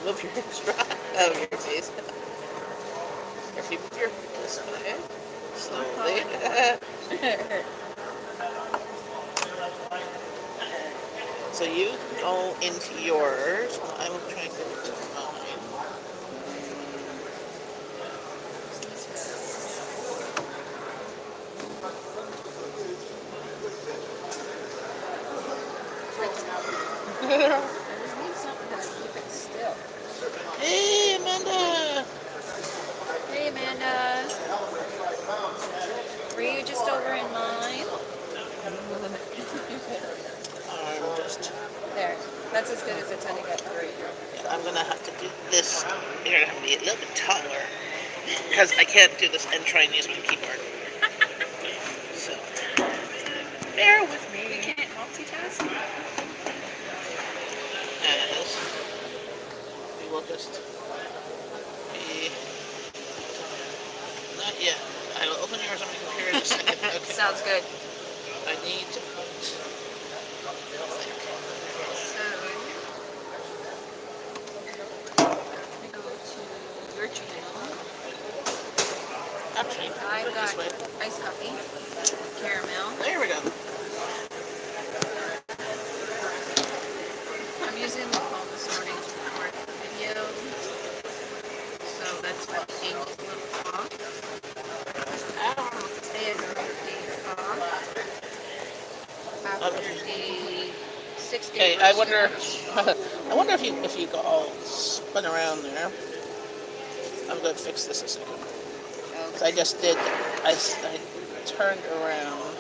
Move your hips right out of your face. If you move your hips this way, slowly. So you go into yours. I will try and go to mine. I just need something to keep it still. Hey, Amanda! Hey, Amanda. Were you just over in mine? I'm just... There. That's as good as it's going to get for you. Yeah, I'm gonna have to do this. You're gonna have to be a little bit taller. Because I can't do this and try and use my keyboard. So, bear with You me. can't multitask? As we will just be... Not yet. I will open yours on my computer in a second. Okay. Sounds good. I need to put... So, go to your channel. Actually, I've got this way. iced coffee, caramel. There we go. I'm using the phone this morning to record the video. So that's what Angie's little off. Today is my day off. After the 6 day Okay, I wonder. stretch. I wonder if you go all spun around there. I'm going to fix this a second. So I just did. I turned around.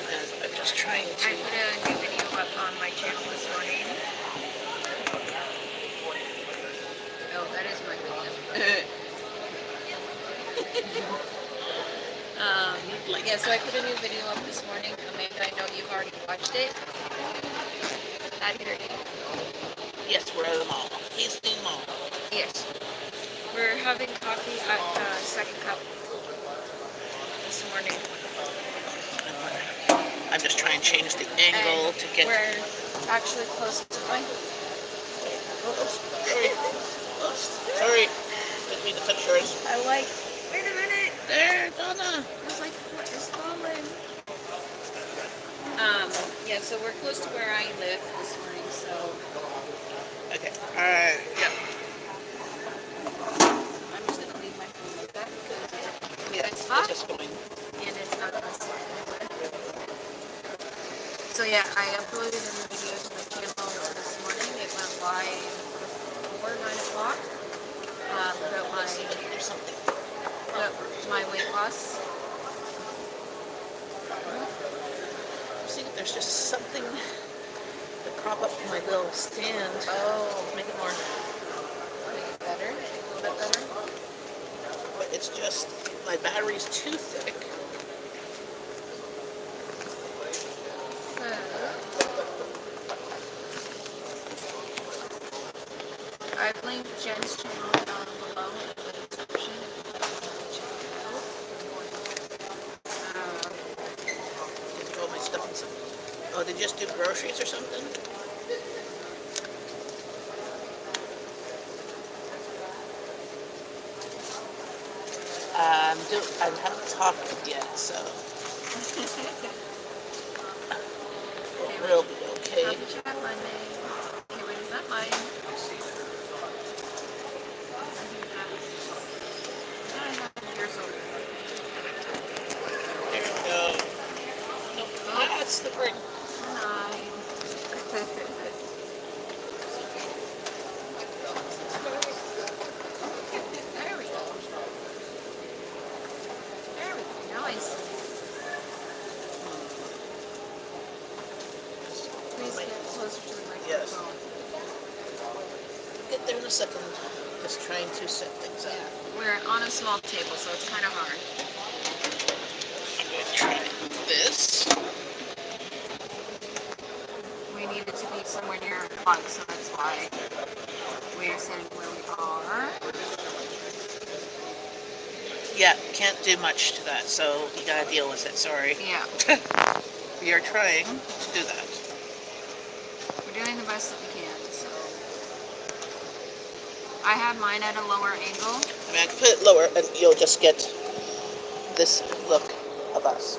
And I'm just trying to. I put a new video up on my channel this morning. Oh, that is my video. Yeah, so I put a new video up this morning. Amanda, I know you've already watched it. At 30. Yes, we're at the mall. He's the mall. Yes. We're having coffee at Second Cup this morning. I'm just trying to change the angle And to get. we're actually close to my... Oops, sorry. Oops, sorry. Didn't mean to touch yours. I like... Wait a minute! There, Donna. I was like, what is falling? Yeah, so we're close to where I live this morning, so... Okay, alright, yeah. I'm just gonna leave my phone like that because Yeah, it's hot just going. and it's not gonna slide anywhere. So yeah, I uploaded a new video to my channel this morning. It went live before 9 o'clock. About my weight loss. See if there's just something to prop up my little stand. Oh, Make it more. make it better, make it a little bit better. But it's just my battery's too thick. I've linked Jen's channel down below in the description if you want to check it out. Just all my stuff in some. Oh, they just do groceries or something? I haven't talked yet, so we'll be okay. Happy Chat Monday. Okay, wait, is that mine? Yours over. There we go. Nope, that's the brick. Nine. There we go. There we go. Now I see. Please get closer to the microphone. Yes. Get there in a second. Just trying to set things up. Yeah, we're on a small table, so it's kind of hard. I'm going to try this. We needed to be somewhere near a plug, so that's why we're sitting where we are. Yeah, can't do much to that, so you gotta deal with it, sorry. Yeah. We are trying to do that. We're doing the best that we can, so... I have mine at a lower angle. I mean, I can put it lower, and you'll just get this look of us,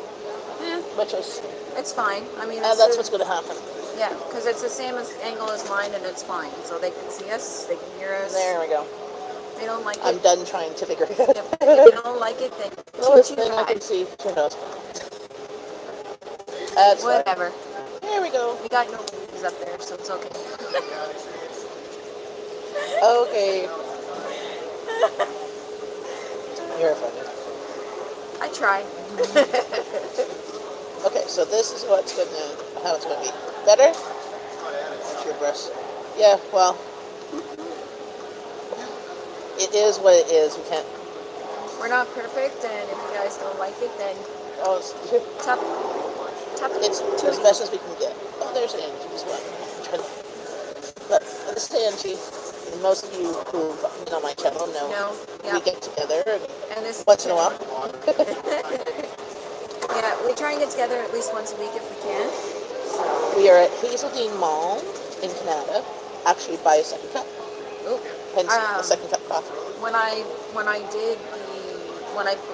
Yeah, which is, it's fine. I mean, and that's what's going to happen. yeah, because it's the same angle as mine, and it's fine. So they can see us, they can hear us. There we go. If they don't like I'm it, done trying to figure it out. if they don't like it, then Lowest too thing I bad. can see. Who knows? That's Whatever. fine. There we go. We got no babies up there, so it's okay. Okay. You're funny. I try. Okay, so this is how it's gonna be. Better? That's your breast. Yeah, well, it is what it is. We can't. We're not perfect, and if you guys don't like it, then Oh, tough. it's as best as we can get. Oh, there's Angie as well. But this is Angie. And most of you who've been on my channel know we get together And this once in a while. Yeah, we try and get together at least once a week if we can. We are at Hazeldean Mall in Canada. Actually, buy a second cup. Oh, Hence a second cup coffee.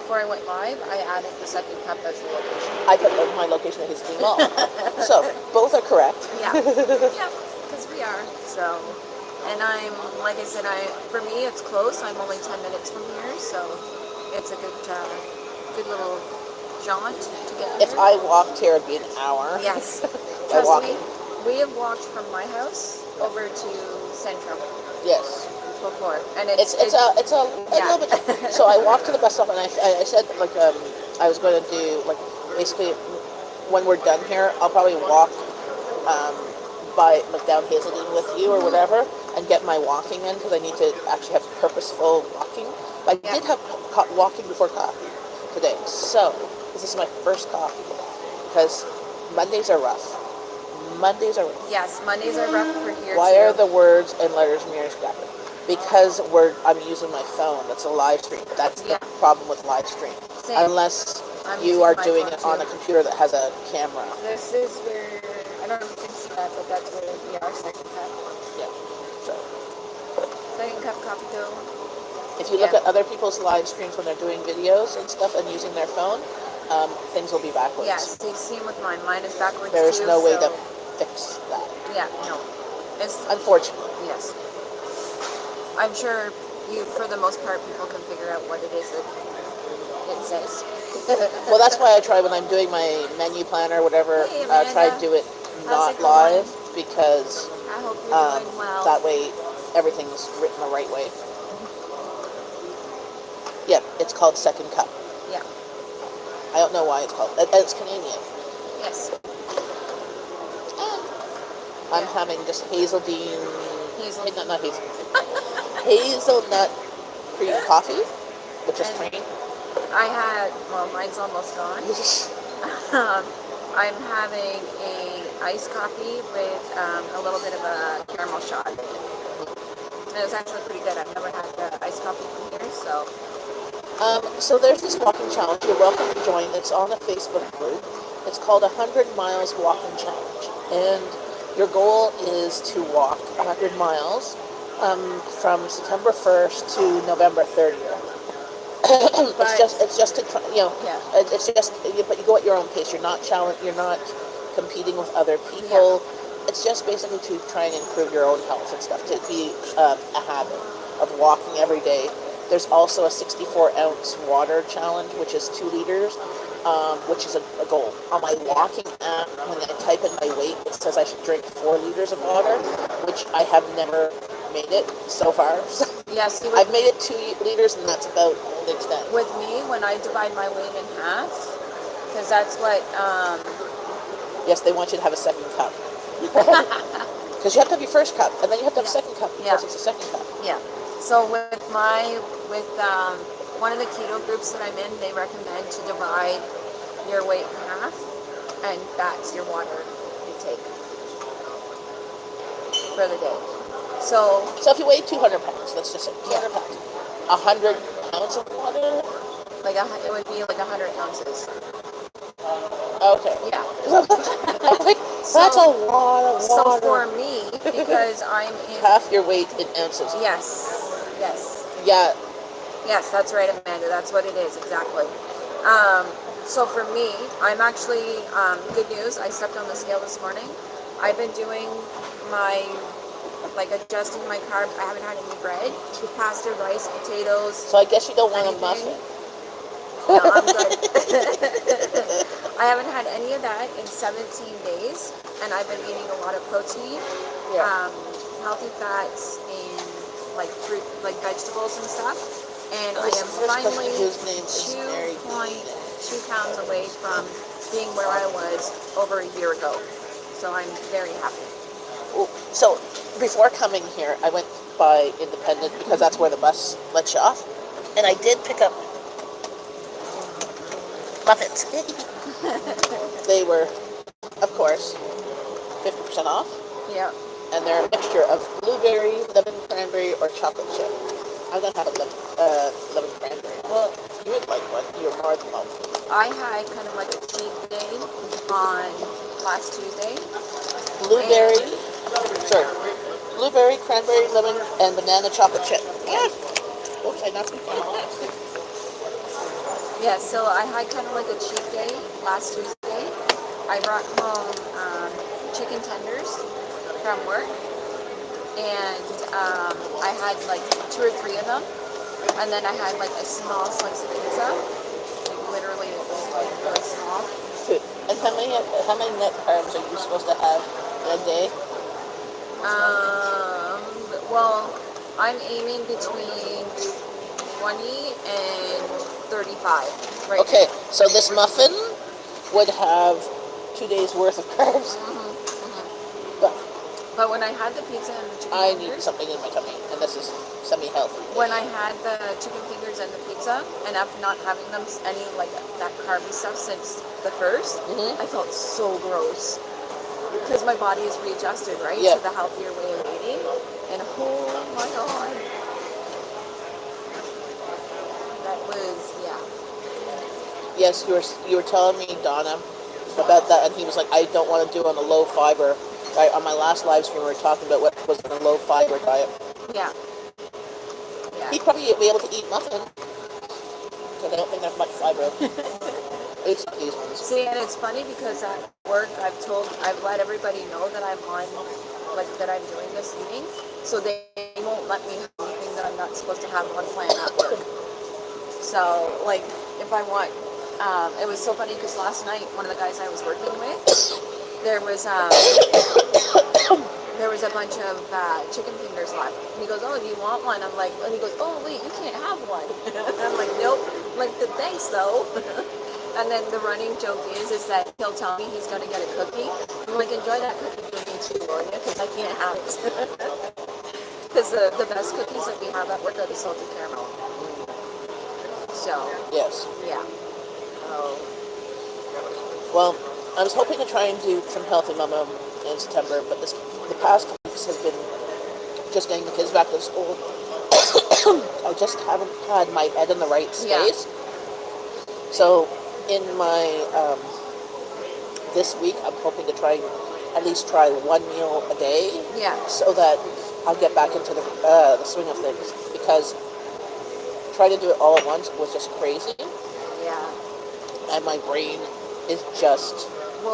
Before I went live, I added the second cup as the location. I put my location at Hazeldean Mall. So both are correct. Yeah, yeah, because we are. So, and like I said, for me it's close. I'm only 10 minutes from here, so it's a good little jaunt to get here. If I walked here, it'd be an hour. Yes. By Trust walking. me, we have walked from my house over to Central Yes. before, and It's a little bit. So I walked to the bus stop, and I said I was going to do basically when we're done here, I'll probably walk by down Hazeldean with you or whatever, and get my walking in because I need to actually have purposeful walking. But I did have walking before coffee today, so this is my first coffee because Mondays are rough. Yes, Mondays are rough for here. Why too. are the words and letters mirrors graphic? Because I'm using my phone. That's a live stream. That's the problem with live stream. Same. Unless I'm you are using my doing phone it on too. a computer that has a camera. This is where I don't know if you can see that, but that's where we are. Second cup. Yeah. So Second cup coffee dough. if you look at other people's live streams when they're doing videos and stuff and using their phone, things will be backwards. Yes, you see with mine. Mine is backwards There is too. no way to fix that. Yeah, no. It's unfortunate. Yes. I'm sure for the most part, people can figure out what it is that it says. Well, that's why I try when I'm doing my menu plan or whatever. Hey, Try to do it not live because I hope you're doing well. that way everything's written the right way. Yep, it's called Second Cup. Yeah. I don't know why it's called. It's Canadian. Yes. I'm having just hazelnut cream coffee, which is cream. Mine's almost gone. I'm having a iced coffee with a little bit of a caramel shot. And it was actually pretty good. I've never had iced coffee from here, so. So there's this walking challenge. You're welcome to join. It's on the Facebook group. It's called 100 Miles Walking Challenge. And your goal is to walk 100 miles from September 1st to November 30th. It's just to it's just but you go at your own pace. You're not competing with other people. Yeah. It's just basically to try and improve your own health and stuff, to be a habit of walking every day. There's also a 64-ounce water challenge, which is 2 liters, which is a goal. On my walking app, when I type in my weight, it says I should drink 4 liters of water, which I have never made it so far. Yes, I've made it 2 liters, and that's about the extent. With me, when I divide my weight in half, because that's what... Yes, they want you to have a second cup. Because you have to have your first cup, and then you have to have a second cup, because it's a second cup. Yeah. So with one of the keto groups that I'm in, they recommend to divide your weight in half, and that's your water intake for the day. So if you weigh 200 pounds, let's just say 200 pounds, 100 pounds of water? It would be like 100 ounces. Okay. Yeah. That's a lot of water. So for me, because I'm in... Half your weight in ounces. Yes. Yes. Yeah. Yes, that's right, Amanda. That's what it is, exactly. So for me, I'm actually, good news, I stepped on the scale this morning. I've been doing my, like adjusting my carbs. I haven't had any bread, pasta, rice, potatoes, So I guess you don't want a anything. muffin. No, I'm good. I haven't had any of that in 17 days, and I've been eating a lot of protein, Yeah. healthy fats, and like fruit, like vegetables and stuff. And I This am first person finally whose name is Mary 2.2 pounds away from being where I was over a year ago. So I'm very happy. So before coming here, I went by Independent because that's where the bus lets you off, and I did pick up muffins. They were, of course, 50% off, Yeah. and they're a mixture of blueberry, lemon cranberry, or chocolate chip. I'm gonna have a lemon cranberry. Well, you would like one. You're more than welcome. I had kind of like a cheat day on last Tuesday. Blueberry, sorry, blueberry, cranberry, lemon, and banana chocolate chip. Yeah. Oops, I knocked it down. Yeah, so I had kind of like a cheat day last Tuesday. I brought home chicken tenders from work, and I had like 2 or 3 of them, and then I had like a small slice of pizza, like literally it was like really small. And how many net carbs are you supposed to have in a day? Well, I'm aiming between 20 and 35 right Okay, now. so this muffin would have 2 days worth of carbs. But when I had the pizza and the chicken I fingers, need something in my tummy, and this is semi-healthy. when I had the chicken fingers and the pizza, and after not having them any like that carby stuff since the 1st, I felt so gross because my body is readjusted right Yeah. to the healthier way of eating, and oh my god, that was Yes, you were telling me, Donna, about that, and he was like, I don't want to do on a low fiber. Right, on my last live stream, we were talking about what was on a low fiber diet. yeah. He'd probably be able to eat muffin, because I don't think there's much fiber. It's these ones. See, and it's funny because at work I've let everybody know that I'm on, like that I'm doing this eating, so they won't let me have anything that I'm not supposed to have on plan at work. So, like, if I want, it was so funny because last night one of the guys I was working with, there was a bunch of chicken fingers left. And he goes, "Oh, do you want one?" I'm like, and he goes, "Oh, wait, you can't have one." I'm like, "Nope." I'm like, "Thanks though." And then the running joke is that he'll tell me he's gonna get a cookie. I'm like, "Enjoy that cookie for me too, will you? Because I can't have it." Because the best cookies that we have at work are the salted caramel. So Yes. yeah. Oh. Well, I was hoping to try and do some healthy mama in September, but the past weeks have been just getting the kids back to school. I just haven't had my head in the right space. Yeah. So in my this week, I'm hoping to at least try one meal a day. Yeah. So that I'll get back into the swing of things, because trying to do it all at once was just crazy. Yeah. And my brain is just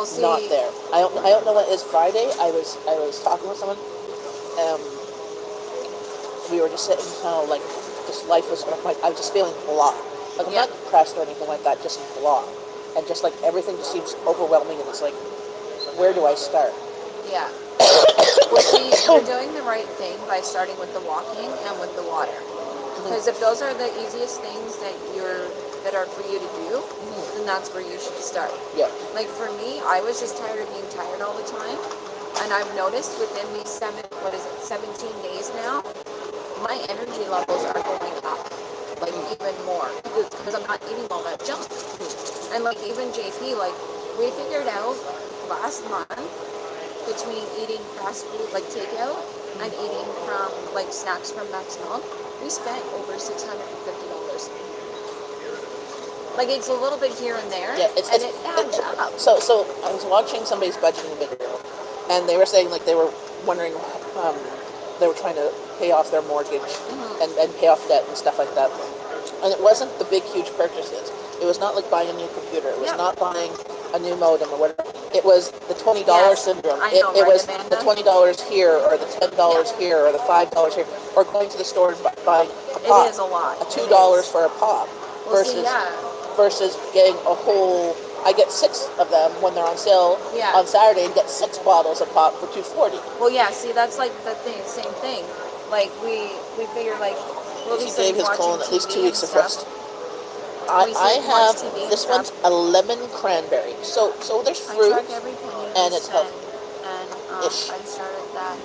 see, not there. I don't know what it is. Friday, I was talking with someone. We were just sitting, like, just life was, like, I was just feeling blah. Like, I'm not depressed or anything like that, just blah. And just, like, everything just seems overwhelming, and it's like, where do I start? Yeah. Well, see, you're doing the right thing by starting with the walking and with the water. Because if those are the easiest things that are for you to do, then that's where you should start. Yeah. Like for me, I was just tired of being tired all the time, and I've noticed within these 17 days now, my energy levels are going up, like even more, because I'm not eating all that junk. And like even JP, like we figured out last month, between eating fast food like takeout and eating from like snacks from Max Milk, we spent over $650. Like it's a little bit here and there, it adds up. So I was watching somebody's budgeting video, and they were saying, like, they were wondering they were trying to pay off their mortgage Mm-hmm. and pay off debt and stuff like that. And it wasn't the big, huge purchases. It was not like buying a new computer. It was Yep. not buying a new modem or whatever. It was the $20 Yes, syndrome. I know, It right, was Amanda? the $20 here, or the $10 here, or the $5 here, or going to the store and buying a pop. It is a lot. A It $2 is. for a pop Well, see, versus yeah. versus getting a whole. I get 6 of them when they're on sale Yeah. on Saturday, and get 6 bottles of pop for $2.40. Well, yeah, see, that's like the thing, same thing. Like, we figure, like, we'll be He sitting gave his watching colon at TV least 2 and weeks of stuff. rest. We I sit and watch have TV and this stuff. one's a lemon cranberry. So there's I fruit. track every penny and we it's spend, healthy. and Ish. I started that.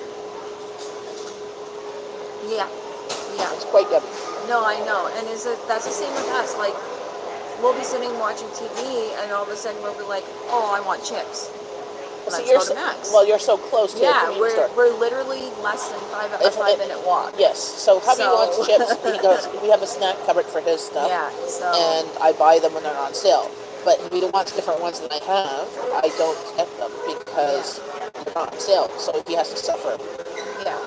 Yeah, yeah. It's quite yummy. No, I know, and that's the same with us. Like, we'll be sitting watching TV, and all of a sudden we'll be like, "Oh, I want chips." So Let's you're go to Max. well, you're so close to the Yeah, convenience store. we're literally less than a 5-minute walk. Yes. So hubby So- wants chips. He goes. We have a snack cupboard for his stuff. Yeah, so And I buy them when they're on sale. But if he wants different ones than I have, I don't get them because they're not on sale. So he has to suffer. yeah.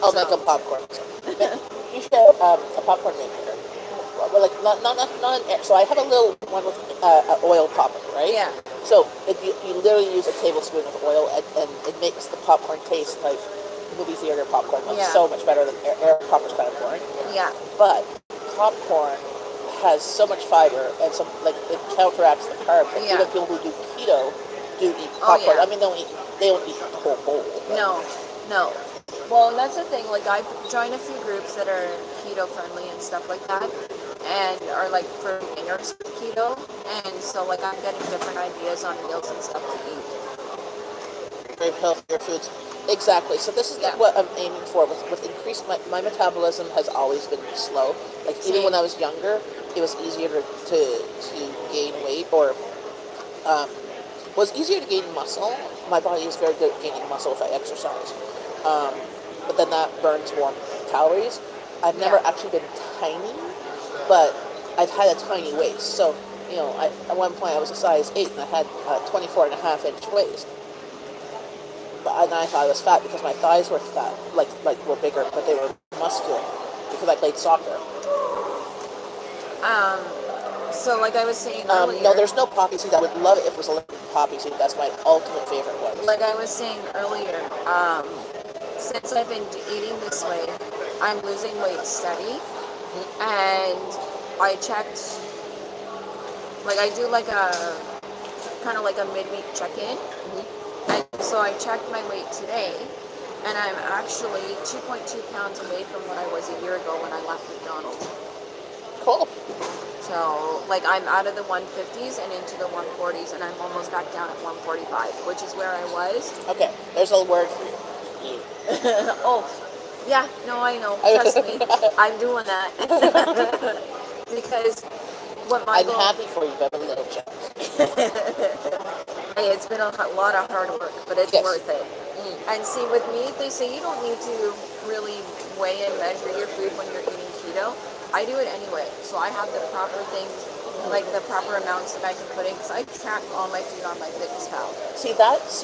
I'll So- make him popcorn. You should have a popcorn maker. Well, like not an air. So I have a little one with an oil popper, right? Yeah. So if you literally use a tablespoon of oil, and it makes the popcorn taste like movie theater popcorn. It's Yeah. so much better than air popcorn's kind of boring. Yeah. But popcorn has so much fiber, and some like it counteracts the carbs. Like Yeah. even people who do keto do eat Oh, popcorn. yeah. I mean, they don't eat the whole bowl. But No. Well, and that's the thing. Like, I've joined a few groups that are keto friendly and stuff like that, and are like for beginners with keto. And so, like, I'm getting different ideas on meals and stuff to eat. very healthier foods. Exactly. So this is Yeah. what I'm aiming for. With increased, my metabolism has always been slow. Like even Same. when I was younger, it was easier to gain weight, or was easier to gain muscle. My body is very good at gaining muscle if I exercise. But then that burns more calories. I've never Yeah. actually been tiny, but I've had a tiny waist. So, at one point I was a size 8 and I had a 24.5-inch waist. And I thought I was fat because my thighs were fat, like were bigger, but they were muscular because I played soccer. So, like I was saying earlier. No, there's no poppy seed. I would love it if it was a little poppy seed. That's my ultimate favorite one. Like I was saying earlier, since I've been eating this way, I'm losing weight steady, and I checked. Like I do like a kind of like a midweek check-in, and so I checked my weight today, and I'm actually 2.2 pounds away from what I was a year ago when I left McDonald's. Cool. So, like, I'm out of the 150s and into the 140s, and I'm almost back down at 145, which is where I was. Okay, there's a word for you. Oh, yeah, no, I know. Trust me, I'm doing that. Because what my I'm goal... happy for you, Beverly Little Jones. Hey, it's been a lot of hard work, but it's Yes. worth it. And see, with me, they say you don't need to really weigh and measure your food when you're eating keto. I do it anyway, so I have the proper things, like the proper amounts that I can put in, because I track all my food on my FitnessPal. See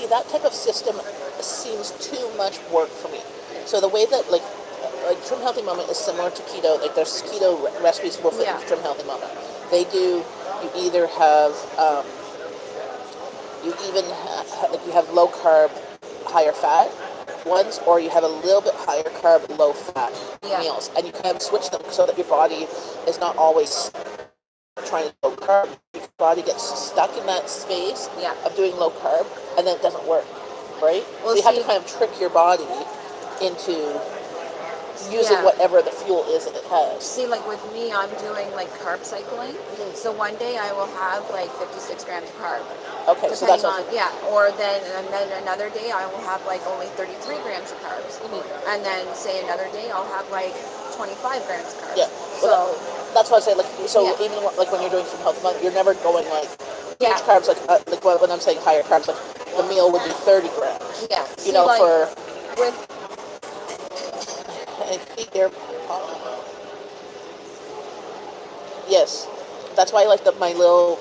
that type of system seems too much work for me. So the way that like Trim Healthy Moment is similar to keto. Like there's keto recipes for Yeah. Trim Healthy Moment. They do. You either have you have low carb, higher fat ones, or you have a little bit higher carb, low fat Yeah. meals, and you kind of switch them so that your body is not always trying to low carb. Your body gets stuck in that space Yeah. of doing low carb, and then it doesn't work, right? Well, so you have to see- kind of trick your body into using Yeah. whatever the fuel is that it has. See, like with me, I'm doing like carb cycling. So one day I will have like 56 grams of carb. Okay, so that's Depending on, or then another day I will have like only 33 grams of carbs. And then say another day I'll have like 25 grams of carbs. Yeah. Well, that's what I say. Like, so Yeah. even like when you're doing some health month, you're never going like Yeah. huge carbs. Like when I'm saying higher carbs, like the meal would be 30 grams. Yeah. You See, know, like, for with and eat their yes, that's why I like my little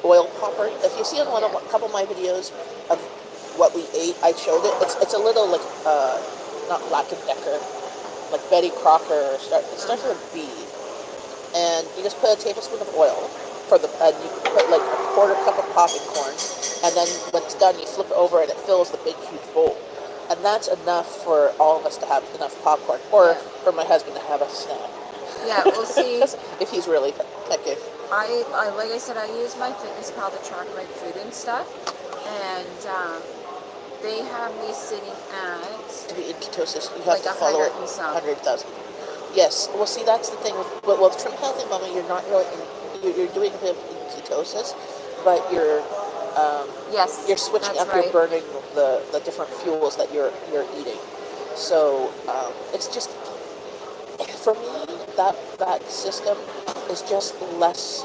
oil popper. If you see on a couple of my videos of what we ate, I showed it. It's a little like not Black and Decker. like Betty Crocker. It starts with a B. And you just put a tablespoon of oil and you can put like a quarter cup of popping corn, and then when it's done, you flip it over and it fills the big huge bowl, and that's enough for all of us to have enough popcorn, or for my husband to have a snack. Yeah, we'll see. If he's really picky. I like I said, I use my fitness pal to track my food and stuff, and they have me sitting at To be in ketosis, you have like to follow it 100,000. Yes. Well, see, that's the thing with Trim Healthy Mama. You're not really you're doing a bit of ketosis, but you're yes, you're switching that's up. right. You're burning the different fuels that you're eating. So it's just, for me, that system is just less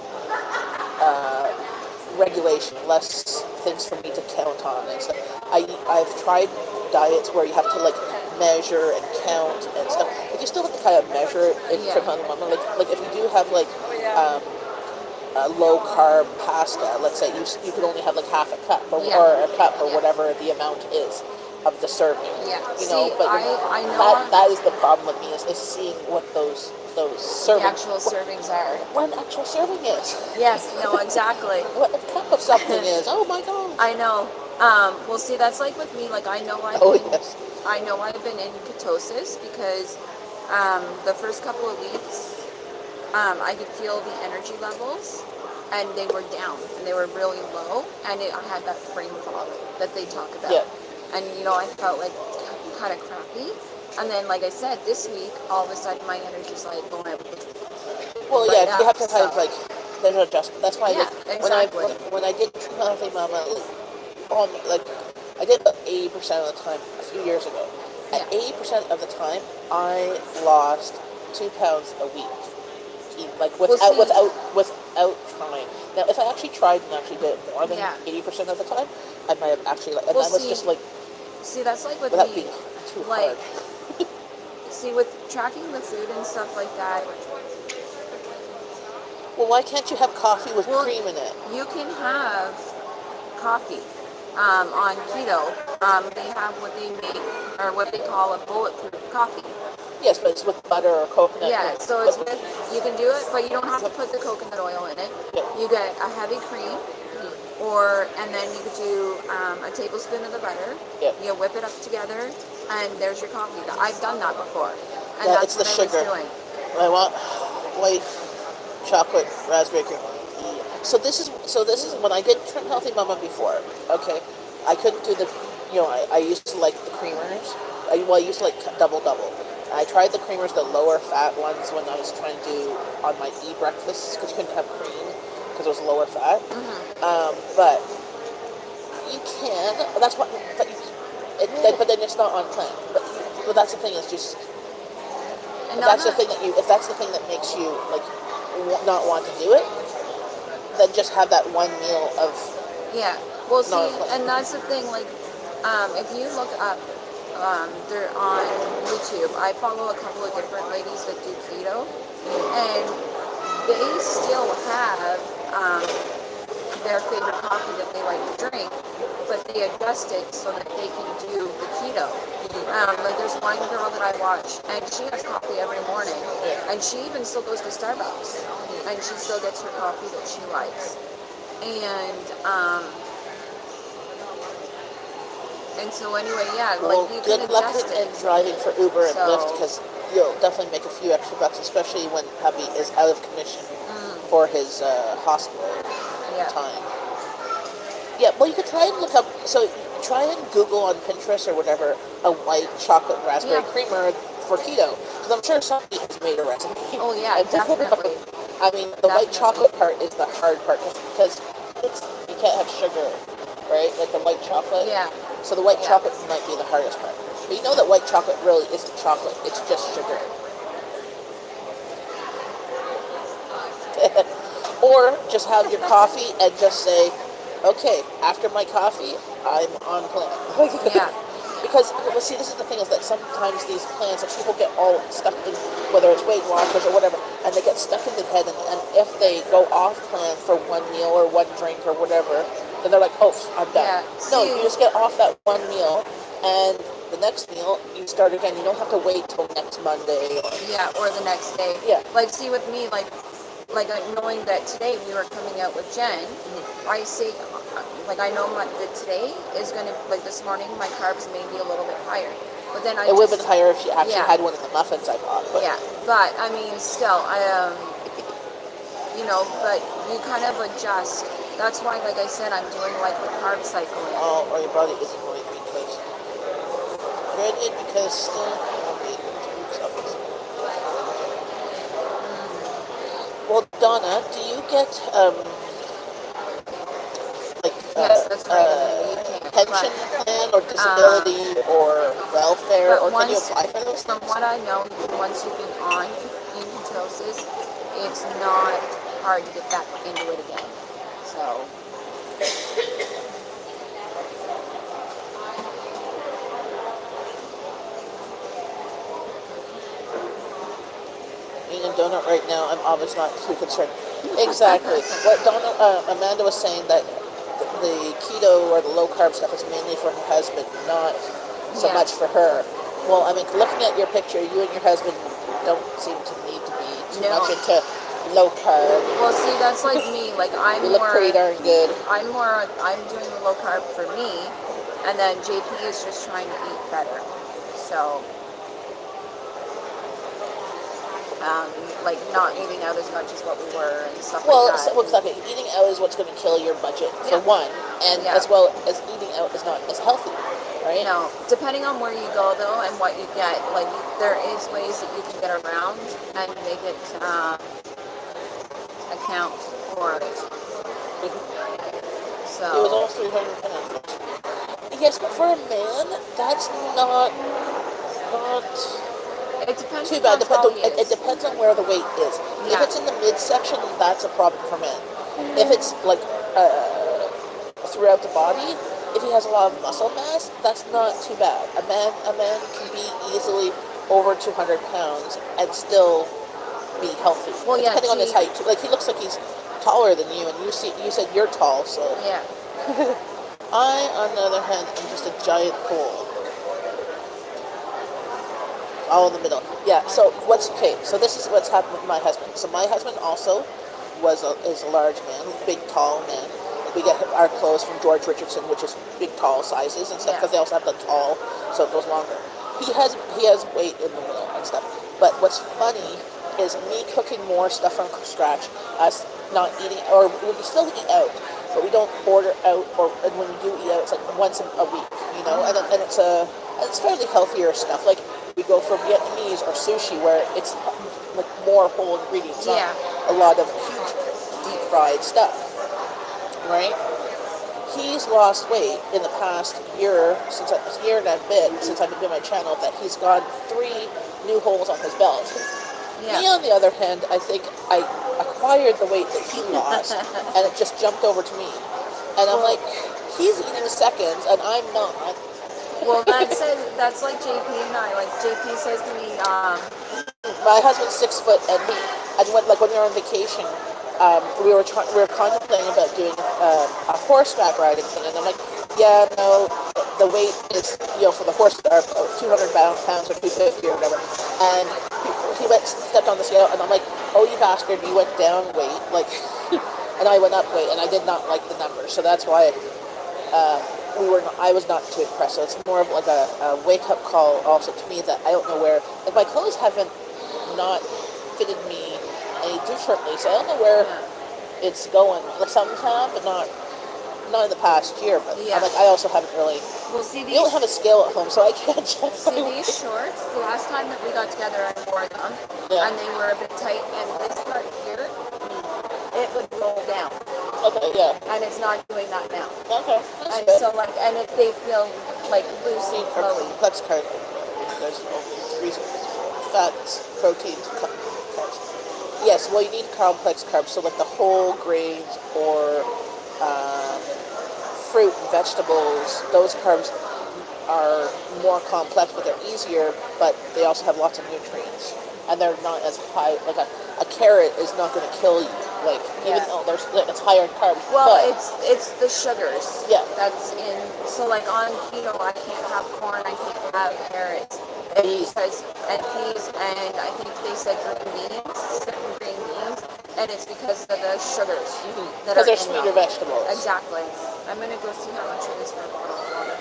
regulation, less things for me to count on. And so I've tried diets where you have to like measure and count and stuff, but you still have to kind of measure in Trim Healthy Mama. Like if you do have like a low carb pasta, let's say you could only have like half a cup or a cup or whatever the amount is of the serving. Yeah. You know, See, but I know that is the problem with me is seeing what those servings, the actual servings are. what an actual serving is. Yes, no, exactly. What a cup of something is. Oh my god. I know. Well, see, that's like with me. Like, I know I've been in ketosis because the first couple of weeks, I could feel the energy levels, and they were down, and they were really low, and I had that brain fog that they talk about. Yeah. And, you know, I felt like kind of crappy. And then, like I said, this week, all of a sudden, my energy's like going up. Well, right yeah, you have to kind of so. like, there's an adjustment. That's why Exactly. when I did Trim Healthy Mama, I did about 80% of the time a few years ago. At 80% of the time, I lost 2 pounds a week. Like without trying. Now, if I actually tried and actually did it more than 80% of the time, I might have actually. And that was just like. See, that's like with without me. being too Like, hard. see, with tracking the food and stuff like that. Well, why can't you have coffee with cream in it? You can have coffee on keto. They have what they make, or what they call a bulletproof coffee. Yes, but it's with butter or coconut. Yeah, so it's with, you can do it, but you don't have to put the coconut oil in it. Yeah. You get a heavy cream, and then you could do a tablespoon of the butter. Yeah. You whip it up together, and there's your coffee. I've done that before, and Yeah, that's it's the what sugar. I was doing. I want white chocolate raspberry cream. So this is when I did Trim Healthy Mama before. Okay, I couldn't do the, I used to like the creamers. I used to like double. I tried the creamers, the lower fat ones, when I was trying to do on my breakfasts because you couldn't have cream because it was lower fat. Mm-hmm. But you can. That's what. But then it's not on plan. But that's the thing. Is just. If that's the thing that makes you like not want to do it, then just have that one meal of. Yeah. Well, see, and that's the thing. Like, if you look up, they're on YouTube. I follow a couple of different ladies that do keto, and they still have their favorite coffee that they like to drink, but they adjust it so that they can do the keto. Like there's one girl that I watch, and she has coffee every morning, and she even still goes to Starbucks, and she still gets her coffee that she likes, and so anyway, Well, like you good can luck adjust in it. driving for Uber and Lyft because you'll definitely make a few extra bucks, especially when hubby is out of commission for his hospital time. Yeah, well, you could try and look up. So try and Google on Pinterest or whatever a white chocolate raspberry creamer for keto, because I'm sure somebody has made a recipe. Oh yeah, definitely. I mean, the white chocolate part is the hard part because you can't have sugar, right? Like the white chocolate. Yeah. So the white chocolate might be the hardest part. But you know that white chocolate really isn't chocolate; it's just sugar. Or just have your coffee and just say, okay, after my coffee, I'm on plan. Yeah. Because, well, see, this is the thing, is that sometimes these plans, that people get all stuck in, whether it's Weight Watchers or whatever, and they get stuck in their head, and if they go off plan for one meal or one drink or whatever, then they're like, oh, I'm done. Yeah. No, you just get off that one meal, and the next meal, you start again. You don't have to wait till next Monday. Yeah, or the next day. Yeah. Like, see, with me, like knowing that today we were coming out with Jen, I say, like, I know that today is going to, like, this morning, my carbs may be a little bit higher. But then it would have been higher if you actually yeah. had one of the muffins I bought. But. Yeah, but, I mean, still, you know, but you kind of adjust. That's why, like I said, I'm doing, like, the carb cycling. Oh, or your body isn't going because... Granted, because... Well, Donna, do you get, like, yes, that's right. You can, pension plan or disability or welfare, or can you apply for those From things? what I know, once you've been on in ketosis, it's not hard to get back into it again. So... Eating a donut right now, I'm obviously not too concerned. Exactly. What Amanda was saying, that the keto or the low carb stuff is mainly for her husband, not so much for her. Well, I mean, looking at your picture, you and your husband don't seem to need to be too much into low carb. Well, see, that's like me. Like, I'm You look pretty darn good. I'm doing the low carb for me, and then JP is just trying to eat better. So, like, not eating out as much as what we were and stuff like that. Well, exactly. Eating out is what's going to kill your budget, for one, and as well as eating out is not as healthy, right? No, depending on where you go, though, and what you get, like, there is ways that you can get around and make it account for it. So... It was almost 300 pounds. Yes, but for a man, that's not it depends too bad. It depends on where the weight is. Yeah. If it's in the midsection, that's a problem for men. If it's like throughout the body, if he has a lot of muscle mass, that's not too bad. A man can be easily over 200 pounds and still be healthy. Well, yeah, depending on his height too. Like, he looks like he's taller than you, and you said you're tall, so yeah. I, on the other hand, am just a giant pole. All in the middle. Yeah, so so this is what's happened with my husband. So my husband also is a large man, big, tall man. We get our clothes from George Richardson, which is big, tall sizes and stuff, because they also have the tall, so it goes longer. He has weight in the middle and stuff. But what's funny is me cooking more stuff from scratch, us not eating, or we still eat out, but we don't order out, and when we do eat out, it's like once a week, you know, and it's fairly healthier stuff. Like, we go for Vietnamese or sushi, where it's like more whole ingredients, not a lot of huge deep fried stuff, right? He's lost weight in the past year and a bit since I've been doing my channel, that he's got 3 new holes on his belt. Yeah. Me, on the other hand, I think I acquired the weight that he lost, and it just jumped over to me. And I'm like, he's eating seconds, and I'm not. Well, that's like JP and I. Like, JP says to me, my husband's 6 foot, and when we were on vacation, we were contemplating about doing a horseback riding thing, and I'm like, yeah, no, the weight is, for the horse are 200 pounds or 250 or whatever, and he stepped on the scale, and I'm like, oh, you bastard, you went down weight, like, and I went up weight, and I did not like the numbers, so that's why I was not too impressed. So it's more of like a wake-up call also to me, that I don't know where, like, my clothes haven't not fitted me any differently, so I don't know where it's going. Like, sometime, but not in the past year, but I also haven't really. Well, see, we don't have a scale at home, so I can't check. See, these shorts, the last time that we got together, I wore them, and they were a bit tight, and this part here, it would roll down. Okay, yeah. And it's not doing that now. Okay, that's and good. So, like, they feel like loosey flowy. Complex carb. There's reasons. Fats, proteins, carbs. Yes, well, you need complex carbs, so like the whole grains or fruit and vegetables, those carbs are more complex, but they're easier, but they also have lots of nutrients. And they're not as high, like a carrot is not going to kill you. Like even Yeah. though it's higher in carbs, Well, but it's the sugars. yeah, That's in. So like on keto, I can't have corn. I can't have carrots. peas. And peas, and I think they said certain green beans, and it's because of the sugars that Because are they're in sweeter them. vegetables. Exactly. I'm gonna go see how much it is for a bottle of water.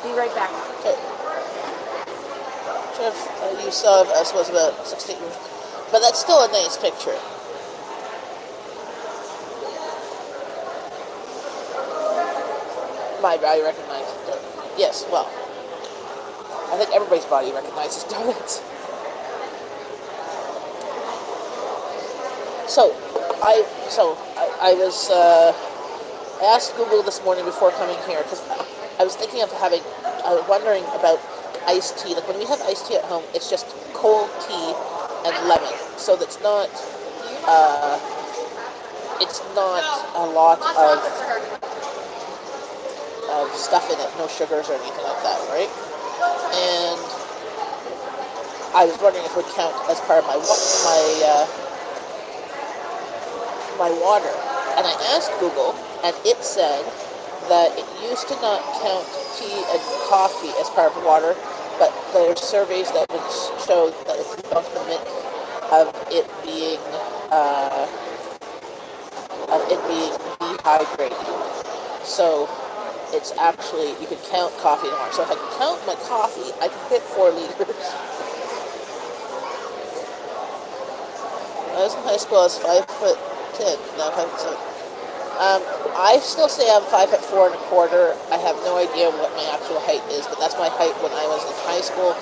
Be right back. Okay. Jeff, you saw of us was about 16 years, but that's still a nice picture. My body recognizes it. Yes, well, I think everybody's body recognizes donuts. So, I was I asked Google this morning before coming here because I was thinking of having. I was wondering about iced tea. Like when we have iced tea at home, it's just cold tea and lemon. So that's not. It's not a lot of stuff in it, no sugars or anything like that, right? And I was wondering if it would count as part of my water. And I asked Google, and it said that it used to not count tea and coffee as part of water, but there's surveys that would show that it's debunked the myth of it being dehydrating. So it's actually, you could count coffee and water. So if I can count my coffee, I can hit 4 liters. When I was in high school, I was 5'10", now 5'7". I still say I'm 5'4 1/4". I have no idea what my actual height is, but that's my height when I was in high school,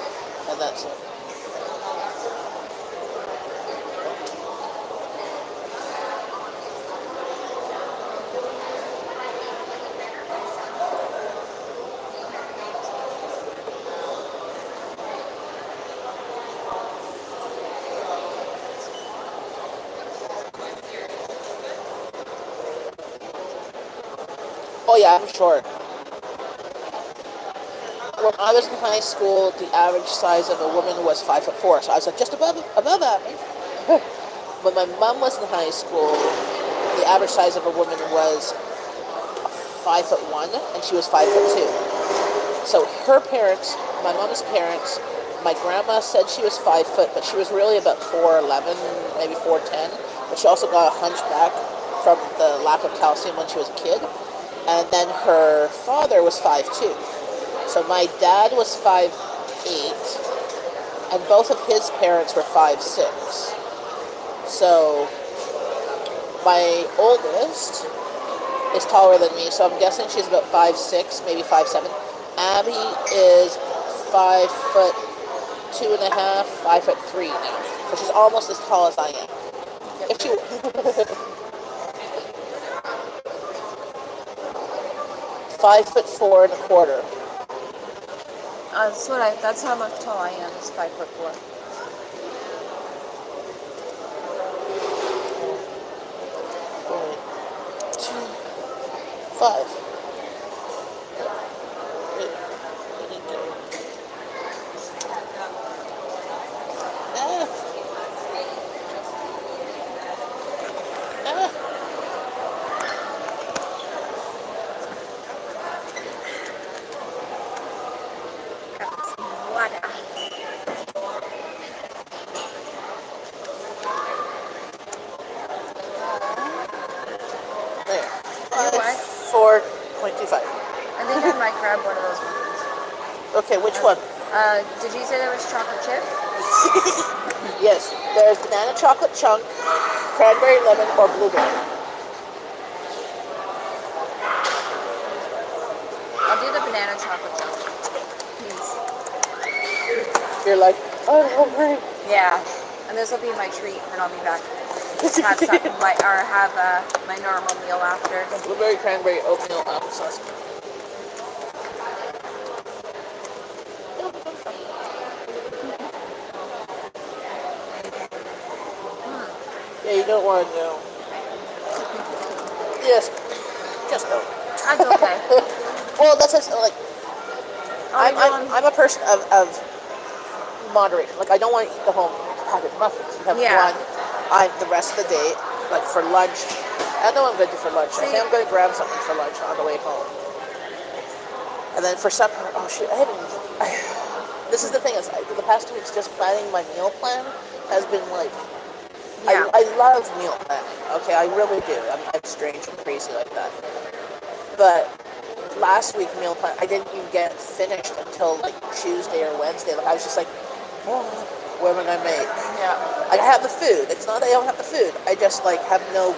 and that's it. Oh yeah, I'm short. When I was in high school, the average size of a woman was 5'4", so I was like just above average. When my mom was in high school, the average size of a woman was 5'1", and she was 5'2". So her parents, my mom's parents, my grandma said she was 5 foot, but she was really about 4'11", maybe 4'10". But she also got a hunchback from the lack of calcium when she was a kid. And then her father was 5'2". So my dad was 5'8", and both of his parents were 5'6". So my oldest is taller than me, so I'm guessing she's about 5'6", maybe 5'7". Abby is 5'2.5", 5'3" now, so she's almost as tall as I am. If she 5'4 1/4". That's how much tall I am. Is 5'4". 5. Ah. Ah. Water. There. You what? 4.25. I think I might grab one of those muffins. Okay, which one? Did you say there was chocolate chip? Yes, there's banana chocolate chunk, cranberry lemon, or blueberry. I'll do the banana chocolate chip, please. You're like, I'm hungry. Yeah, and this will be my treat, and I'll be back. Have something my normal meal after. Blueberry, cranberry, oatmeal, applesauce. Yeah, you don't want to know. Yes, just don't. That's okay. Well, that's just like I'm a person of moderation. Like I don't want to eat the whole packet of muffins. You have one, the rest of the day, like for lunch, I know I'm going to do for lunch. I think I'm going to grab something for lunch on the way home. And then for supper, oh shit, I haven't. This is the thing is, the past 2 weeks, just planning my meal plan has been like, Yeah. I love meal planning. Okay, I really do. I'm strange and crazy like that. But last week meal plan, I didn't even get finished until like Tuesday or Wednesday. Like I was just like, oh, what am I gonna make? Yeah. I have the food. It's not that I don't have the food. I just like have no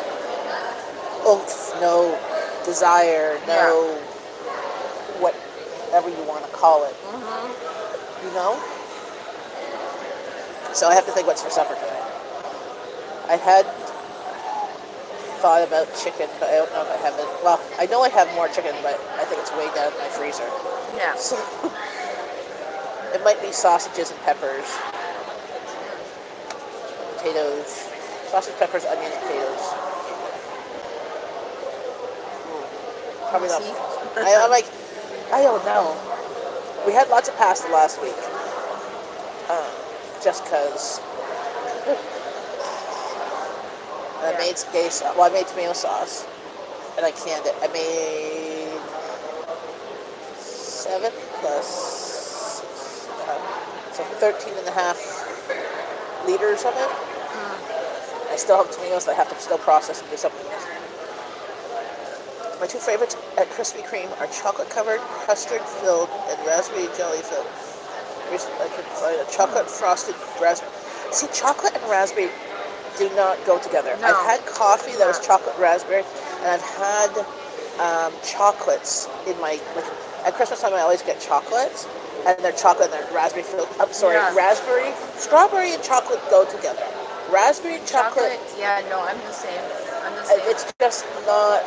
oomph, no desire, no whatever you want to call it. You know? So I have to think what's for supper tonight. I had thought about chicken, but I don't know if I have it. Well, I know I have more chicken, but I think it's way down in my freezer. Yeah. So it might be sausages and peppers, potatoes, sausage, peppers, onions, potatoes. Probably not. I'm like, I don't know. We had lots of pasta last week, just because. I made spaghetti sauce. Well, I made tomato sauce, and I canned it. I made 7 plus 6, so 13.5 liters of it. I still have tomatoes that I have to still process and do something with. My 2 favorites at Krispy Kreme are chocolate-covered, custard-filled, and raspberry jelly-filled. I could find a chocolate-frosted raspberry. See, chocolate and raspberry do not go together. No. I've had coffee that was chocolate raspberry, and I've had chocolates in my, like, at Christmas time I always get chocolates, and they're chocolate and they're raspberry filled. I'm sorry, raspberry, strawberry and chocolate go together. Raspberry and chocolate. Yeah, no, I'm the same. It's just not.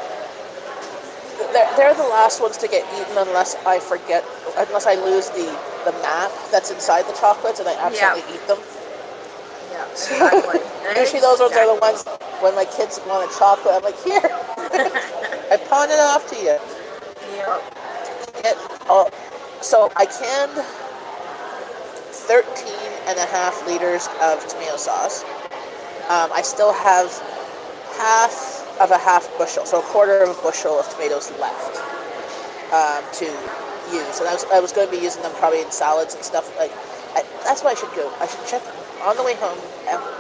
They're the last ones to get eaten unless I lose the map that's inside the chocolates and I accidentally eat them. Yeah, exactly. Usually those ones are the ones when my kids want a chocolate, I'm like, here, I pawn it off to you. Yeah. So I canned 13.5 liters of tomato sauce. I still have half of a half bushel, so a quarter of a bushel of tomatoes left to use. And I was going to be using them probably in salads and stuff. That's what I should do. I should check on the way home.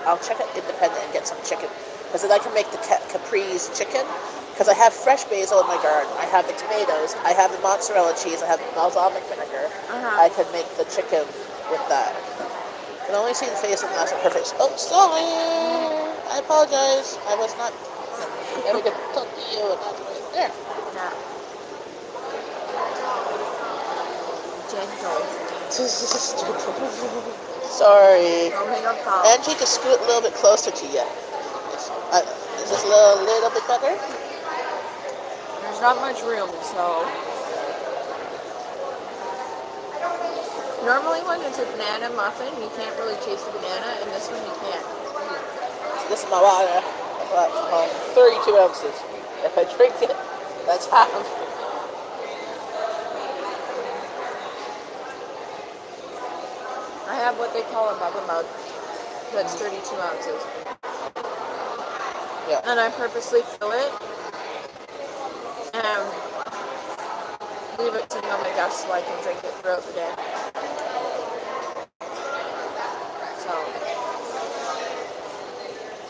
I'll check it independent and get some chicken, because then I can make the caprese chicken. Because I have fresh basil in my garden. I have the tomatoes. I have the mozzarella cheese. I have the balsamic vinegar. I can make the chicken with that. I can only see the face and that's perfect. Oh, sorry. I apologize. I was not. Yeah, we could talk to you and not right there. Yeah. Gentle. Sorry. No problem. Angie, just scoot a little bit closer to you. Is this a little bit better? There's not much room, so. Normally when it's a banana muffin, you can't really taste the banana, and this one you can. This is my water. 32 ounces. If I drink it, that's half. I have what they call a bubble mug. That's 32 ounces. Yeah. And I purposely fill it and leave it sitting on my desk so I can drink it throughout the day. So.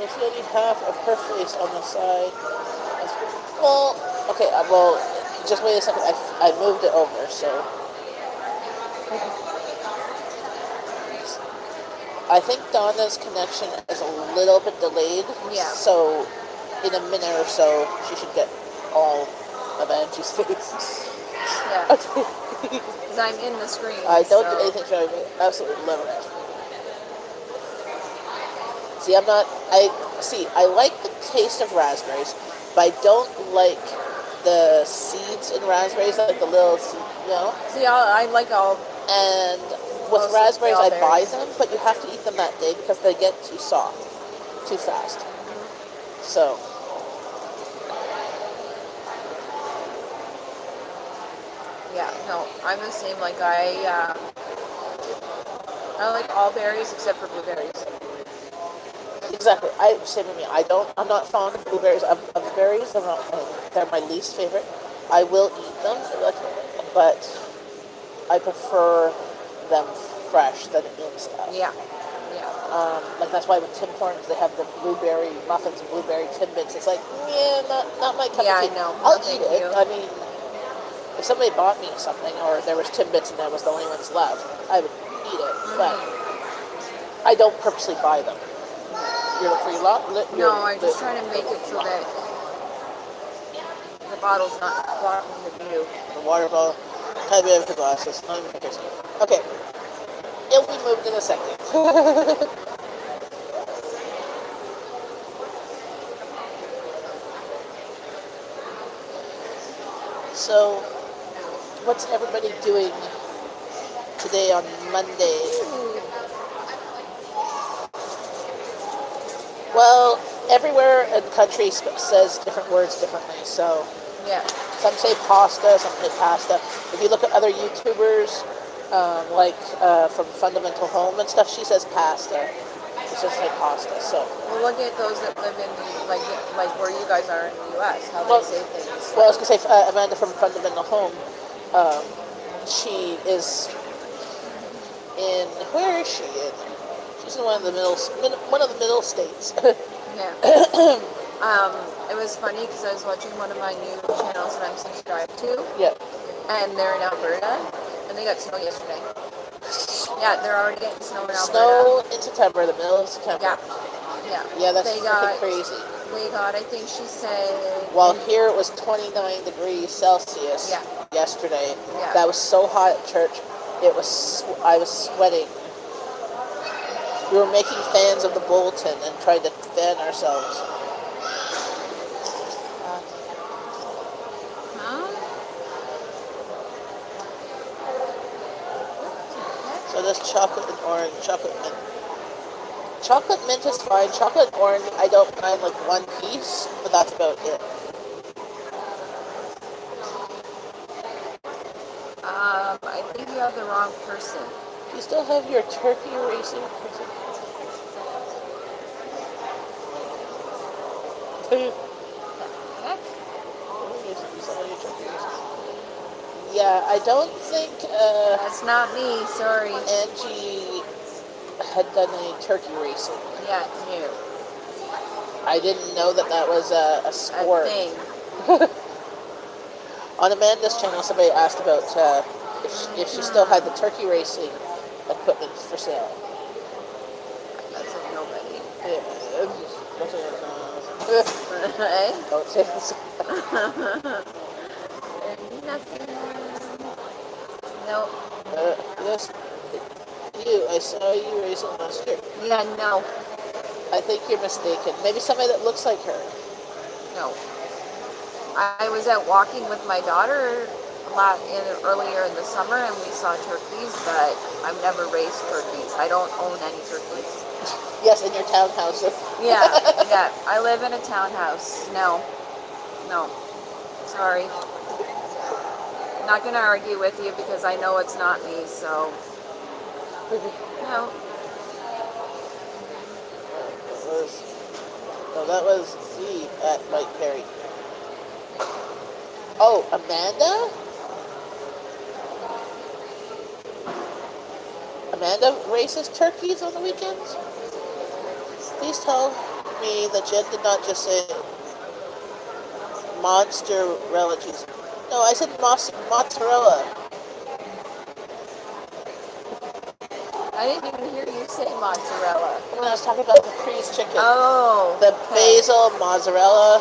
There's only half of her face on the side. Well, okay, well, just wait a second. I moved it over, so. I think Donna's connection is a little bit delayed. Yeah. So, in a minute or so, she should get all of Angie's face. Yeah. Okay. Because I'm in the screen. I don't do anything to me. Absolutely love it. See, I like the taste of raspberries, but I don't like the seeds in raspberries, like the little, See, I like all. And with raspberries, I buy them, but you have to eat them that day because they get too soft, too fast. So. Yeah, no, I'm the same. Like I like all berries except for blueberries. Exactly. Same with me. I'm not fond of blueberries. Of berries. I'm not. They're my least favorite. I will eat them, but I prefer them fresh than in stuff. Yeah. Yeah. Like that's why with Tim Hortons they have the blueberry muffins and blueberry Timbits. It's like, yeah, not my cup Yeah, of I tea. know. I'll No, eat thank it. you. I mean, if somebody bought me something or there was Timbits and that was the only ones left, I would eat it. But I don't purposely buy them. You're for your lot. No, I'm just trying to make it so that the bottle's not blocking the view. the water bottle. Kind of the glasses. Not even pictures. Okay, it'll be moved in a second. So, what's everybody doing today on Monday? Well, everywhere in the country says different words differently. So Yeah. some say pasta, some say pasta. If you look at other YouTubers, from Fundamental Home and stuff, she says pasta. She says say pasta. So Well, look at those that live in the like where you guys are in the U.S. How well, they say things. I was gonna say Amanda from Fundamental Home. She is in where is she in? She's in one of the middle states. Yeah. It was funny because I was watching one of my new channels that I'm subscribed to, Yeah. and they're in Alberta, and they got snow yesterday. Yeah, they're already getting snow in Alberta. Snow in September, the middle of September. Yeah. Yeah. Yeah, that's They freaking got. crazy. They got. I think she said. While here it was 29 degrees Celsius Yeah. yesterday. Yeah. That was so hot at church. I was sweating. We were making fans of the bulletin and trying to fan ourselves. Huh? So this chocolate and orange, chocolate mint. Chocolate mint is fine. Chocolate and orange, I don't mind like one piece, but that's about it. I think you have the wrong person. You still have your turkey racing person. Heck? Yeah, I don't think That's not me. Sorry. Angie had done any turkey racing. Yeah, no. I didn't know that was a sport. A thing. On Amanda's channel, somebody asked about if she still had the turkey racing equipment for sale. That's a nobody. Yeah. Eh? Don't say this. Nothing. Nope. Yes, I saw you racing last year. Yeah, no. I think you're mistaken. Maybe somebody that looks like her. No. I was out walking with my daughter earlier in the summer, and we saw turkeys, but I've never raised turkeys. I don't own any turkeys. Yes, in your townhouse. Yeah, yeah. I live in a townhouse. No. Sorry. I'm not going to argue with you because I know it's not me, so. No. That was Z at Mike Perry. Oh, Amanda? Amanda races turkeys on the weekends? Please tell me that Jen did not just say mozzarella cheese. No, I said mozzarella. I didn't even hear you say mozzarella. When I was talking about the Crease chicken. Oh. The okay. basil, mozzarella,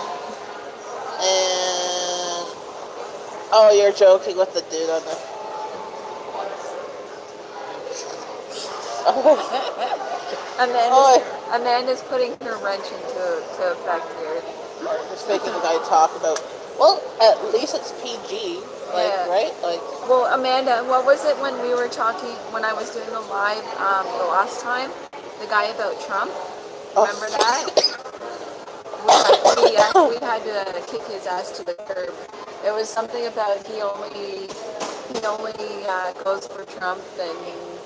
and... Oh, you're joking with the dude on the... Amanda's putting her wrench into effect here. Just making the guy talk about... Well, at least it's PG, right? Well, Amanda, what was it when we were talking, when I was doing the live the last time? The guy about Trump? Remember that? We had to kick his ass to the curb. It was something about he only goes for Trump and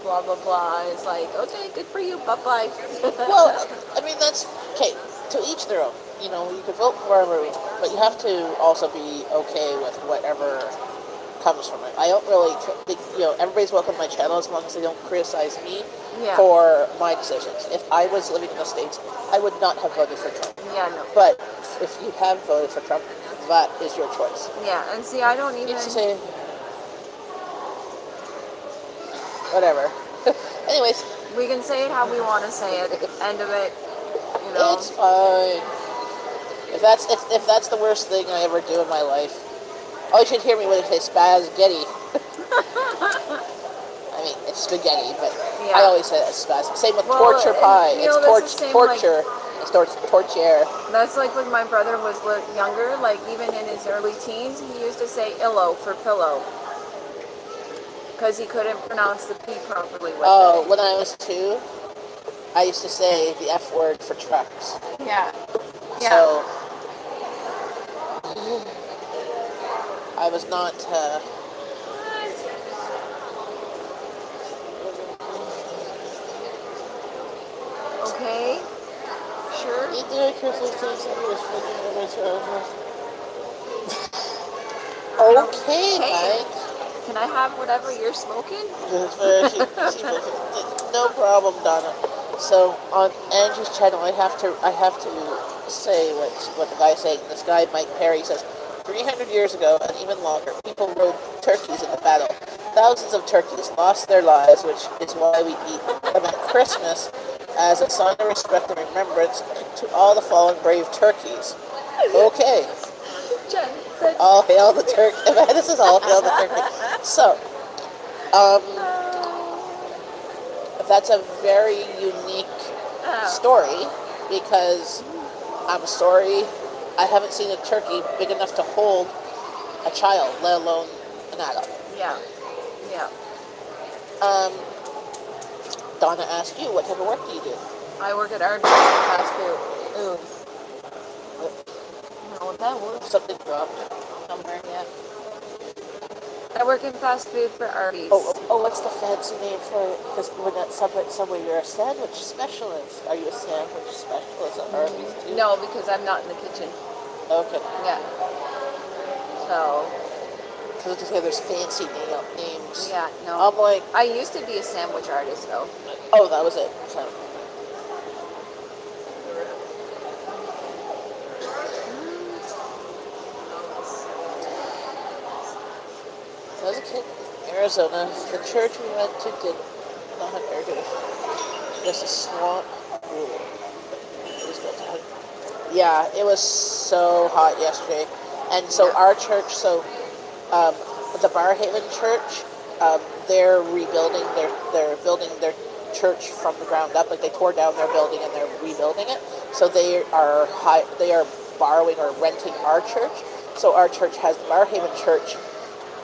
blah blah blah. It's like, okay, good for you, bye bye. Well, I mean, that's okay. To each their own. You know, you could vote for whoever, but you have to also be okay with whatever comes from it. I don't really, everybody's welcome to my channel as long as they don't criticize me Yeah. for my decisions. If I was living in the States, I would not have voted for Trump. Yeah, no. But if you have voted for Trump, that is your choice. Yeah, and see, I don't even. You say, whatever. Anyways. We can say it how we want to say it. End of it. You know. It's fine. If that's the worst thing I ever do in my life, oh, you should hear me when I say spaghetti. I mean, it's spaghetti, but Yeah. I always say that spaghetti. Same with torture pie. It's torture. It's torture. That's like when my brother was younger, like even in his early teens, he used to say "illo" for pillow. Because he couldn't pronounce the P properly with it. When I was 2, I used to say the F word for trucks. Yeah. So, I was not, Okay. Sure. Okay, Mike. Can I have whatever you're smoking? No problem, Donna. So on Angie's channel, I have to say what the guy's saying. This guy Mike Perry says, 300 years ago and even longer, people rode turkeys in the battle. Thousands of turkeys lost their lives, which is why we eat them at Christmas as a sign of respect and remembrance to all the fallen brave turkeys. Okay. Jen, all hail the turkey. This is all hail the turkey. So, that's a very unique story because I'm sorry, I haven't seen a turkey big enough to hold a child, let alone an adult. Yeah. Yeah. Donna asked you, what type of work do you do? I work at Arby's fast food. Ooh. I don't know what that was. Something dropped somewhere, yeah. I work in fast food for Arby's. Oh, what's the fancy name for it? Because when at Subway, you're a sandwich specialist. Are you a sandwich specialist at Arby's too? No, because I'm not in the kitchen. Okay. Yeah. So. Because just there's fancy names. Yeah, no. I'm like. I used to be a sandwich artist though. Oh, that was it. So. As a kid in Arizona, the church we went to did not have air conditioning. Just a swamp pool. Yeah, it was so hot yesterday. And so our church, the Barhaven Church, they're rebuilding, they're building their church from the ground up. Like they tore down their building and they're rebuilding it. So they are borrowing or renting our church. So our church has the Barhaven Church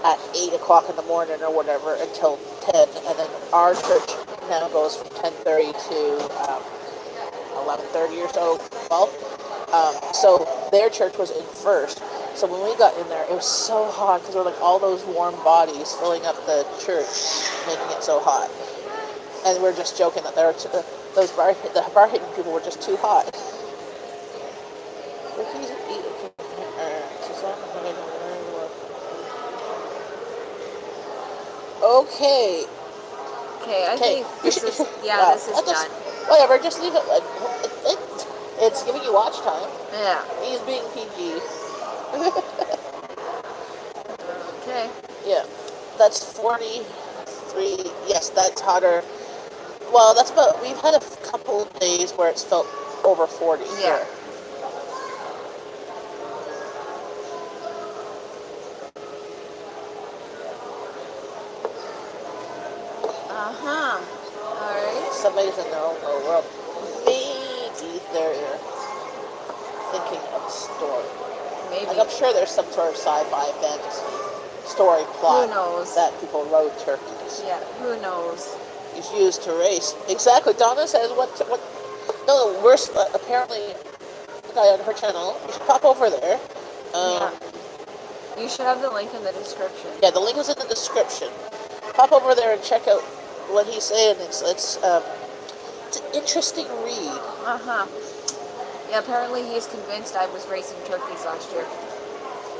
at 8 o'clock in the morning or whatever until 10, and then our church now goes from 10:30 to 11:30 or so, 12. So their church was in first. So when we got in there, it was so hot because there were like all those warm bodies filling up the church, making it so hot. And we were just joking that the Barhaven people were just too hot. Okay. Okay, I think this is done. Whatever, just leave it. It's giving you watch time. Yeah. He's being PG. Okay. Yeah. That's 43. Yes, that's hotter. Well, we've had a couple of days where it's felt over 40 here. Alright. Somebody's in their own little world. Maybe they're thinking of a story. Maybe. Like I'm sure there's some sort of sci-fi fantasy story plot. Who knows? That people rode turkeys. Yeah, who knows? It's used to race. Exactly. Donna says what? No, we're apparently the guy on her channel. You should pop over there. Yeah. You should have the link in the description. Yeah, the link is in the description. Pop over there and check out what he's saying. It's an interesting read. Uh-huh. Yeah, apparently he's convinced I was racing turkeys last year.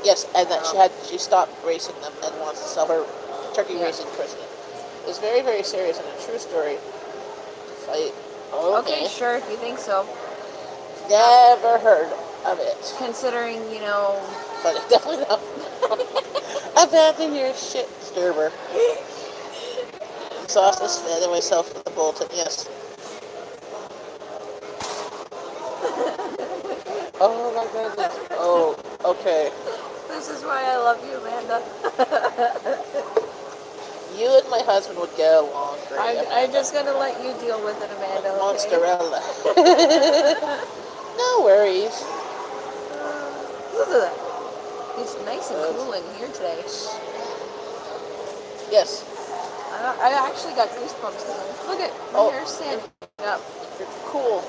Yes, and that she stopped racing them and wants to sell her turkey racing president. It's very, very serious and a true story. Fight. Okay, sure, if you think so. Never heard of it. Considering, But definitely not. Abandon your shit, Sturber. Exhaustless fan of myself with the bulletin, yes. Oh my goodness. Oh, okay. This is why I love you, Amanda. You and my husband would get along great. I'm just going to let you deal with it, Amanda, okay? Monsterella. No worries. Look at that. It's nice and cool in here today. Yes. I actually got goosebumps. Look at my hair standing up. You're cool.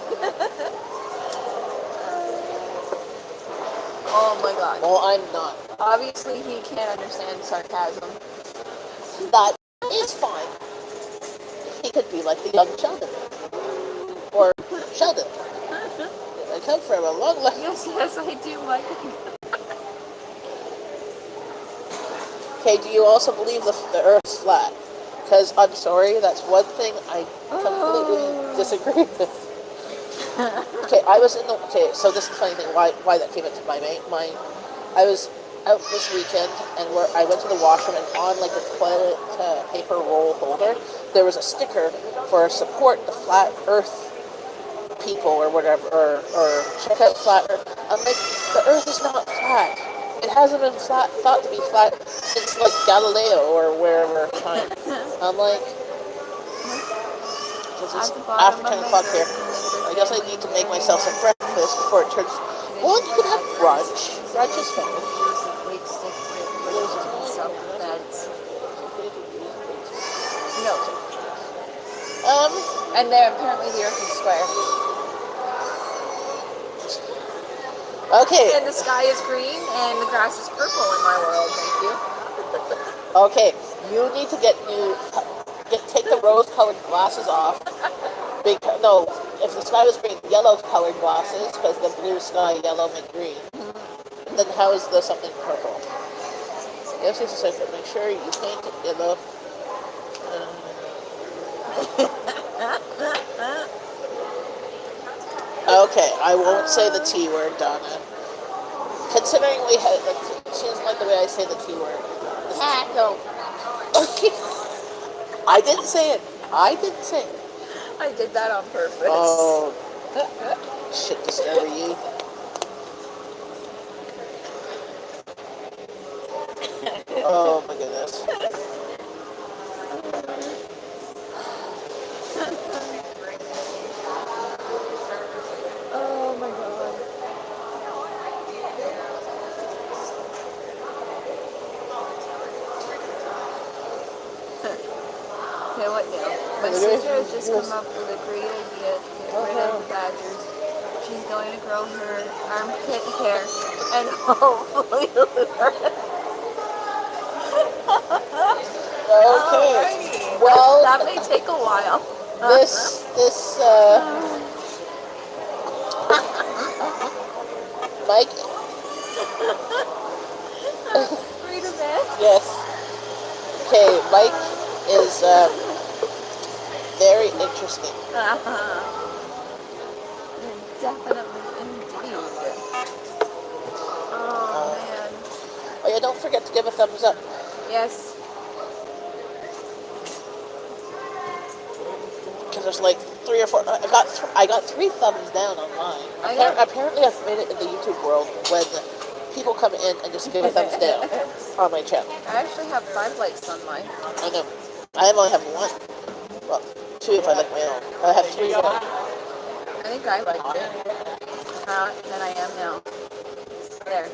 Oh my god. Well, I'm not. Obviously, he can't understand sarcasm. That is fine. He could be like the young Sheldon. Or Sheldon. I come from a long life. Yes, I do like him. Okay, do you also believe the Earth's flat? Because I'm sorry, that's one thing I completely disagree with. Okay, so this is the funny thing, why that came into my mind. I was out this weekend, and I went to the washroom, and on like the toilet paper roll holder, there was a sticker for support the flat Earth people or whatever, or check out flat Earth. I'm like, the Earth is not flat. It hasn't been thought to be flat since like Galileo or wherever time. I'm like, because it's after 10 o'clock here. I guess I need to make myself some breakfast before it turns. Well, you can have brunch. Brunch is fine. No. And apparently the Earth is square. Okay. And the sky is green and the grass is purple in my world. Thank you. Okay, you need to take the rose-colored glasses off. If the sky was green, yellow-colored glasses, because the blue sky, yellow, make green. And then how is the something purple? Yes, it's a secret. Make sure you paint it yellow. Okay, I won't say the T word, Donna. Considering she doesn't like the way I say the T word. No. Okay. I didn't say it. I did that on purpose. Oh. Shit, discover you. Oh my goodness. Oh my god. Okay, what now? My sister has just come up with a great idea to get rid of the badgers. She's going to grow her armpit hair and hopefully lose her. Okay. Well, that may take a while. Mike. Wait a minute. Yes. Okay, Mike is very interesting. Definitely indeed. Oh man. Oh yeah, don't forget to give a thumbs up. Yes. Because there's like 3 or 4. I got 3 thumbs down on mine. Apparently, I've made it in the YouTube world when people come in and just give a thumbs down on my channel. I actually have 5 likes on mine. I know. I only have 1. Well, 2 if I like my own. I have 3 more. I think I liked it. Than I am now. There.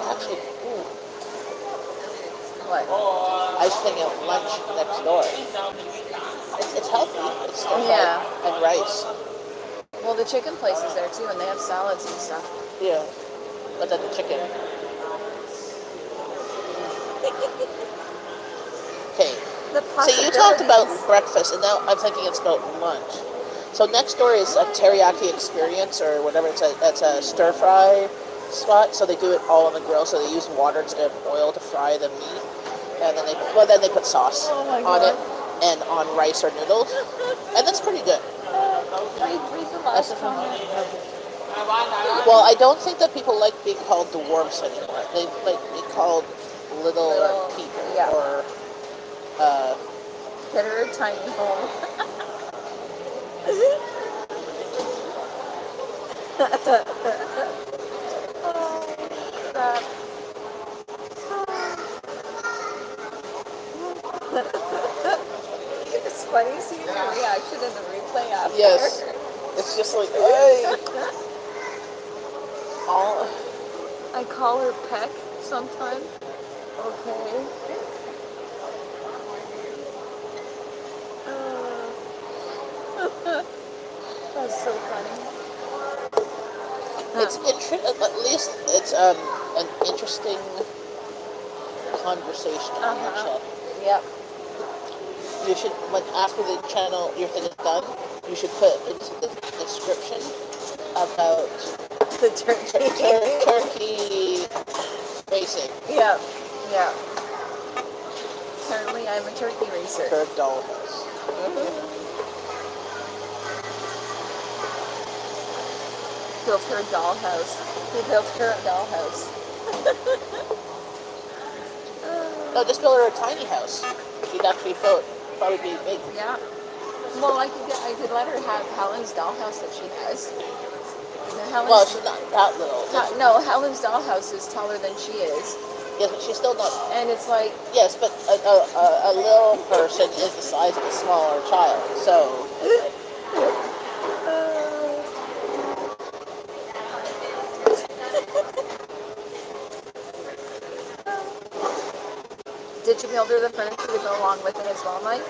Actually, What? I was thinking of lunch next door. It's healthy. It's stir fry and rice. Well, the chicken place is there too, and they have salads and stuff. Yeah. But then the chicken. The So you talked about possibilities. breakfast, and now I'm thinking it's about lunch. So next door is a teriyaki experience or whatever. It's a stir fry spot. So they do it all on the grill. So they use water instead of oil to fry the meat, and then they put sauce Oh my on it god. and on rice or noodles, and that's pretty good. Read the That's last the comment. Well, I don't think that people like being called dwarves anymore. They like being called little Little, people yeah. or uh, Get her a tiny home. Oh, crap. It's funny seeing your reaction in the replay after. yes. It's just like, hey, all I call her Peck sometimes. Okay. That's so funny. it's at least it's an interesting conversation on your Uh-huh. chat. Yep. You should, when after the channel your thing is done, you should put into the description about The turkey. turkey racing. Yep. Yep. Apparently I'm a turkey racer. Her dollhouse. Built her a dollhouse. He built her a dollhouse. No, just build her a tiny house. She'd actually probably be big. Yeah. Well, I could let her have Helen's dollhouse that she has. Well, she's not that little. No, Helen's dollhouse is taller than she is, Yes, but she's still not. and it's like, Yes, but a little person is the size of a smaller child. So did you build her the furniture to go along with it as well, Mike?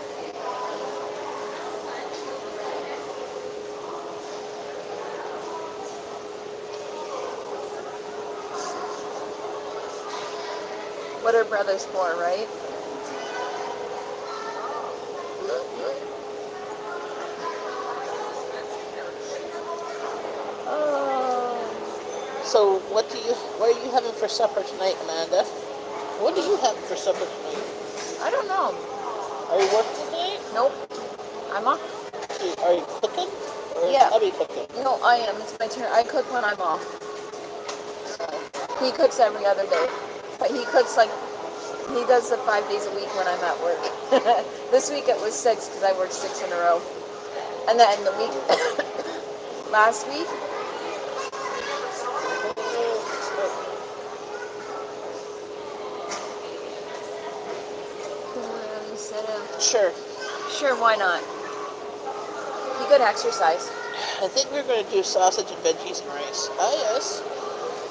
What are brothers for, right? Oh. So what are you having for supper tonight, Amanda? What are you having for supper tonight? I don't know. Are you working tonight? Nope. I'm off. Are you cooking? Or Yeah. I'll be cooking. No, I am. It's my turn. I cook when I'm off. He cooks every other day. But he does it 5 days a week when I'm at work. This week it was 6 because I worked 6 in a row. And then the week, last week, Sure, why not? Be good exercise. I think we're going to do sausage and veggies and rice. Oh, yes.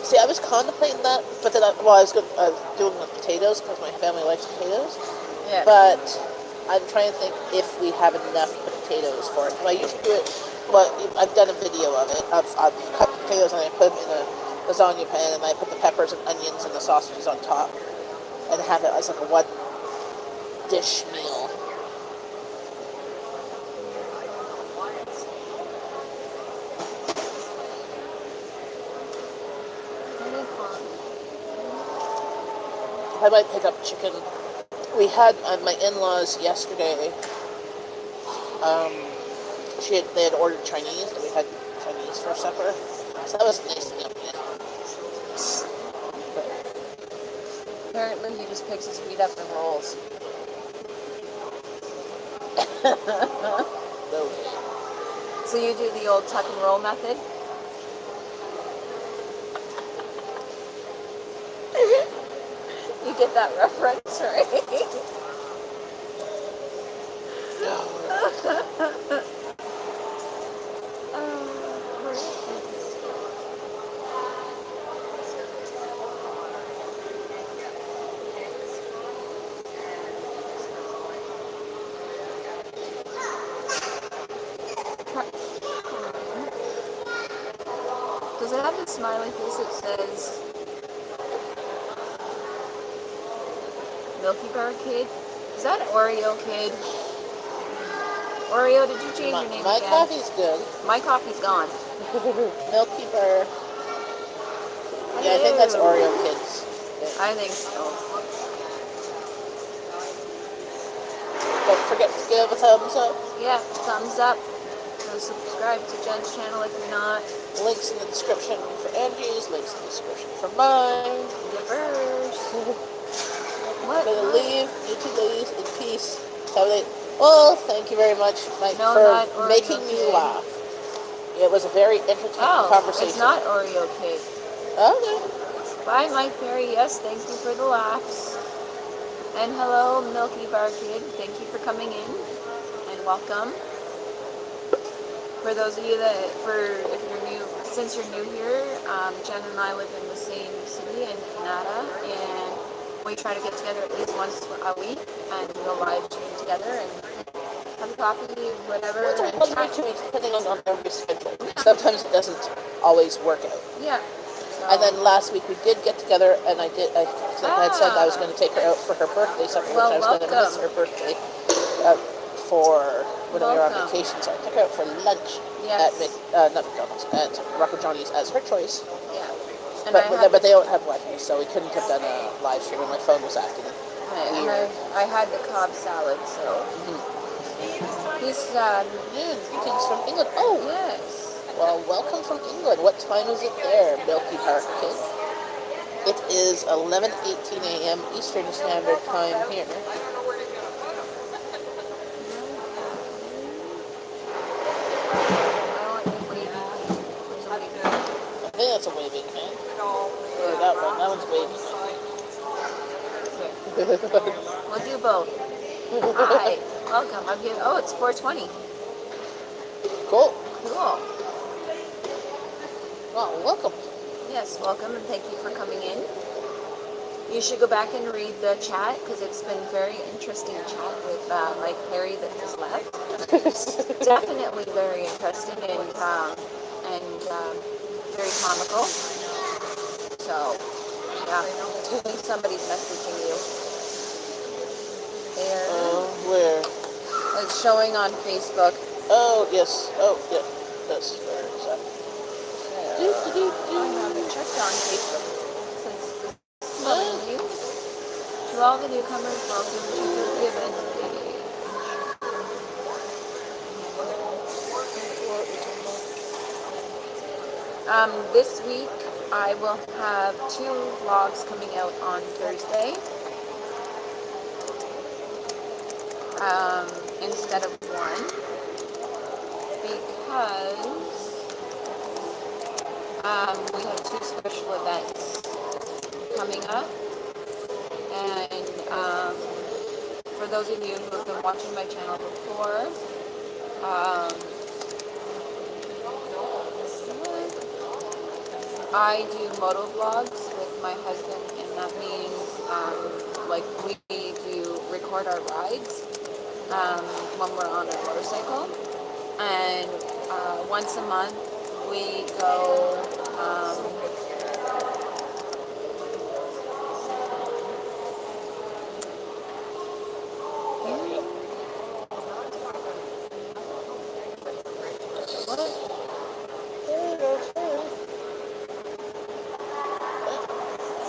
See, I was contemplating that, but then I was doing the potatoes because my family likes potatoes. Yeah. But I'm trying to think if we have enough potatoes for it. I usually do it, well, I've done a video of it. I've cut potatoes and I put them in a lasagna pan and I put the peppers and onions and the sausages on top and have it as like a one dish meal. I might pick up chicken. We had my in-laws yesterday. They had ordered Chinese, and we had Chinese for supper. So that was nice and yummy. Apparently he just picks his feet up and rolls. So you do the old tuck and roll method? You get that reference, right? Does it have the smiley face that says Milky Bar Kid? Is that Oreo Kid? Oreo, did you change your name My again? coffee's good. My coffee's gone. Milky bar. Yeah, I think that's Oreo Kids. I think so. Don't forget to give a thumbs up. Yeah, thumbs up. Go subscribe to Jen's channel if you're not. Links in the description for Angie's, links in the description for mine. Givers. I'm gonna leave you two ladies in peace. Well, thank you very much, Mike, for making me laugh. It was a very entertaining conversation. It's not Oreo Kid. Okay. Bye, Mike Perry. Yes, thank you for the laughs. And hello, Milky Bar Kid. Thank you for coming in and welcome. For those of you if you're new, since you're new here, Jen and I live in the same city in Canada, and we try to get together at least once a week and we'll live stream together and have a coffee, whatever. Once every 2 weeks, depending on everybody's schedule. Sometimes it doesn't always work out. Yeah. And then last week we did get together, and I had said I was going to take her out for her birthday, something which I was going to miss her birthday for when we were on vacation. So I took her out for lunch at not McDonald's, at Rocco Johnny's as her choice. Yeah. But they don't have Wi-Fi, so we couldn't have done a live stream, and my phone was acting weird. And I had the Cobb salad, so. He's greetings from England. Oh yes. Well, welcome from England. What time is it there, Milky Park Kid? It is 11:18 a.m. Eastern Standard Time here. I think that's a waving hand. Or that one. That one's waving. We'll do both. Hi. Welcome. It's 4:20. Cool. Cool. Well, welcome. Yes, welcome, and thank you for coming in. You should go back and read the chat, because it's been very interesting chat with Mike Perry that just left. Definitely very interesting and very comical. So, yeah, I think somebody's messaging you. There. Where? It's showing on Facebook. Oh, yes. Oh, yeah. That's fair. Exactly. I haven't checked on Facebook since this morning. To all the newcomers, welcome to the event today. This week I will have 2 vlogs coming out on Thursday instead of 1 because we have 2 special events coming up, and for those of you who have been watching my channel before, I do moto vlogs with my husband, and that means we do record our rides when we're on a motorcycle, and once a month we go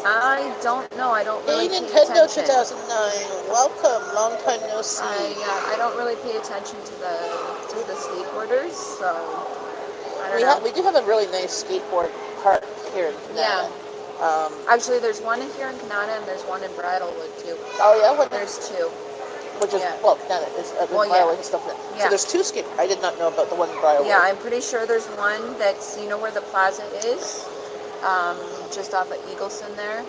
I don't know. I don't really pay Nintendo attention. 2009. Welcome. Long time no see. I don't really pay attention to the skateboarders, so I don't know. We do have a really nice skateboard park here in Canada. Yeah. Actually, there's one here in Canada, and there's one in Bridlewood too. Oh yeah, there's 2. Which is Canada is Bridlewood and stuff like that. So there's 2 skate. I did not know about the one in Bridlewood. Yeah, I'm pretty sure there's one that's where the plaza is. Just off of Eagleson there,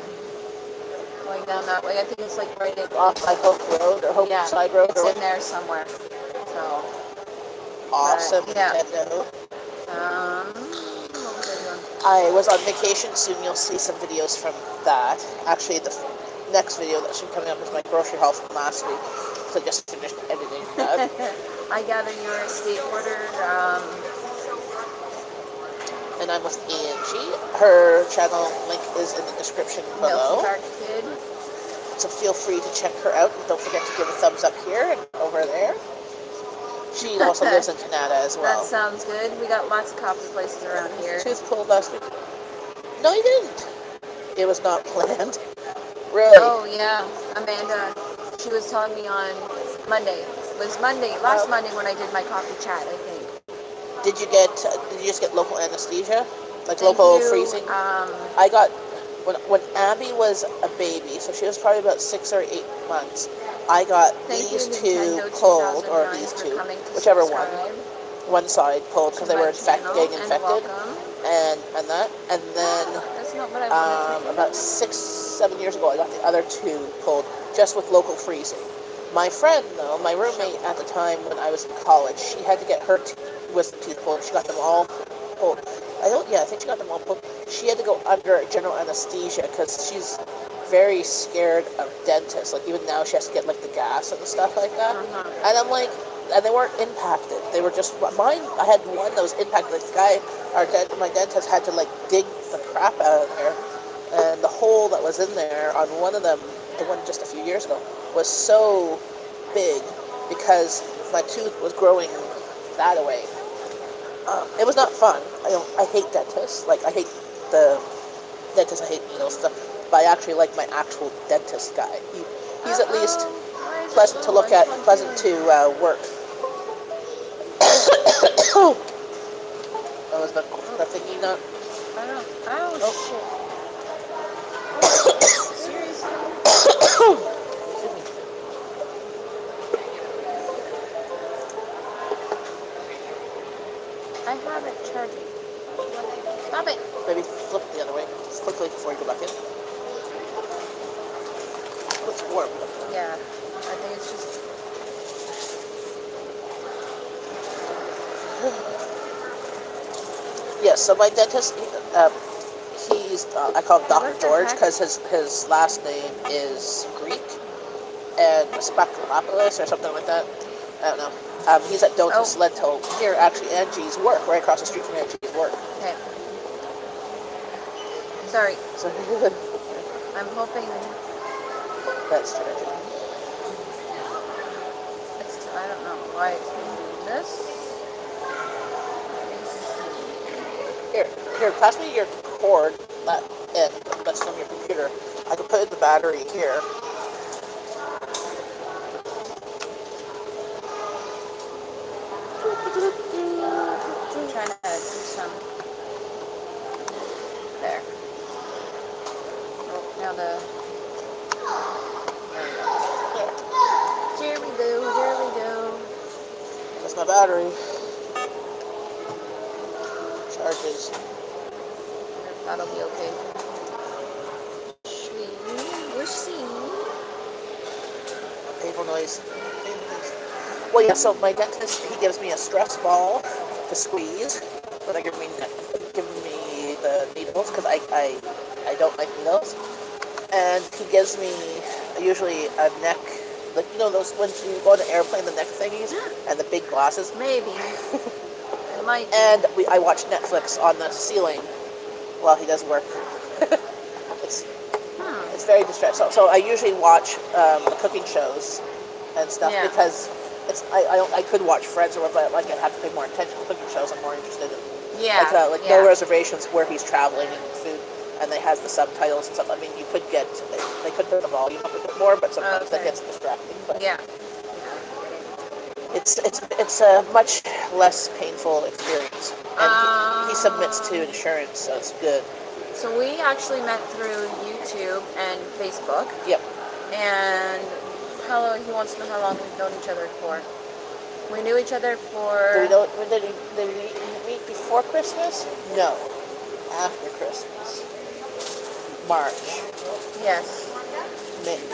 going down that way. I think it's like right off like Hope Road or Hope Side Road. It's in there somewhere. So awesome, Nintendo. I was on vacation. Soon you'll see some videos from that. Actually, the next video that should be coming up is my grocery haul from last week. So I just finished editing that. I gather you're a skateboarder. And I'm with Angie. Her channel link is in the description below. Milky Park Kid. So feel free to check her out. And don't forget to give a thumbs also lives in Canada as That well. sounds good. We got lots of coffee places around here. Tooth pulled last week. No, you didn't. It was not planned. Really? Oh yeah, Amanda. She was telling me on Monday. It was last Monday when I did my coffee chat, I think. Did you just get local anesthesia? Like Thank local you. freezing? I got, when Abby was a baby, so she was probably about 6 or 8 months, I got these two pulled, or these two, whichever one. One side pulled because they were getting infected. And that. And then That's not what I wanted to about 6, 7 years ago, I got the other two pulled just with local freezing. My friend, though, my roommate at the time when I was in college, she had to get her wisdom teeth pulled. She got them all pulled. I think she got them all pulled. She had to go under general anesthesia because she's very scared of dentists. Like, even now, she has to get, like, the gas and stuff like that. And I'm like, and they weren't impacted. They were just, mine, I had one that was impacted. The guy, my dentist had to, like, dig the crap out of there. And the hole that was in there on one of them, the one just a few years ago, was so big because my tooth was growing that way. It was not fun. I hate dentists. Like, I hate the dentists. I hate needles and stuff. But I actually like my actual dentist guy. He's at least pleasant to look at, pleasant to work. That was the thingy nut. I don't. Oh shit. Seriously? I have it charging. Stop it. Maybe flip the other way, just quickly before you go back in. It's warm. Yeah, I think it's just. Yes, so my dentist, he's, I call him Dr. George because his last name is Greek, and Spakalopoulos or something like that. I don't know. He's at Dotus Lento, near actually Angie's work, right across the street from Angie's work. Okay. Sorry. So, I'm hoping. that's tragic. I don't know why it's doing this. Here, pass me your cord, that's from your computer. I can put in the battery here. I'm trying to do some. There. Oh, now the. There we go. That's my battery. Charges. That'll be okay. We'll see. Painful noise. Well, yeah, so my dentist, he gives me a stress ball to squeeze, but I give me the needles, because I don't like needles. And he gives me usually a neck, like, you know those, when you go on an airplane, the neck thingies, and the big glasses? Maybe. It might be. And I watch Netflix on the ceiling while he does work. It's very distressing. So I usually watch the cooking shows and stuff because I could watch Friends or whatever, but like I have to pay more attention to cooking shows. I'm more interested in No Reservations, where he's traveling and food, and they has the subtitles and stuff. I mean, they could turn the volume up a bit more, but sometimes that gets distracting. But it's a much less painful experience, and he submits to insurance, so it's good. So we actually met through YouTube and Facebook. Yep. And he wants to know how long we've known each other for. We knew each other for. Did we meet before Christmas? No. After Christmas. March. Yes.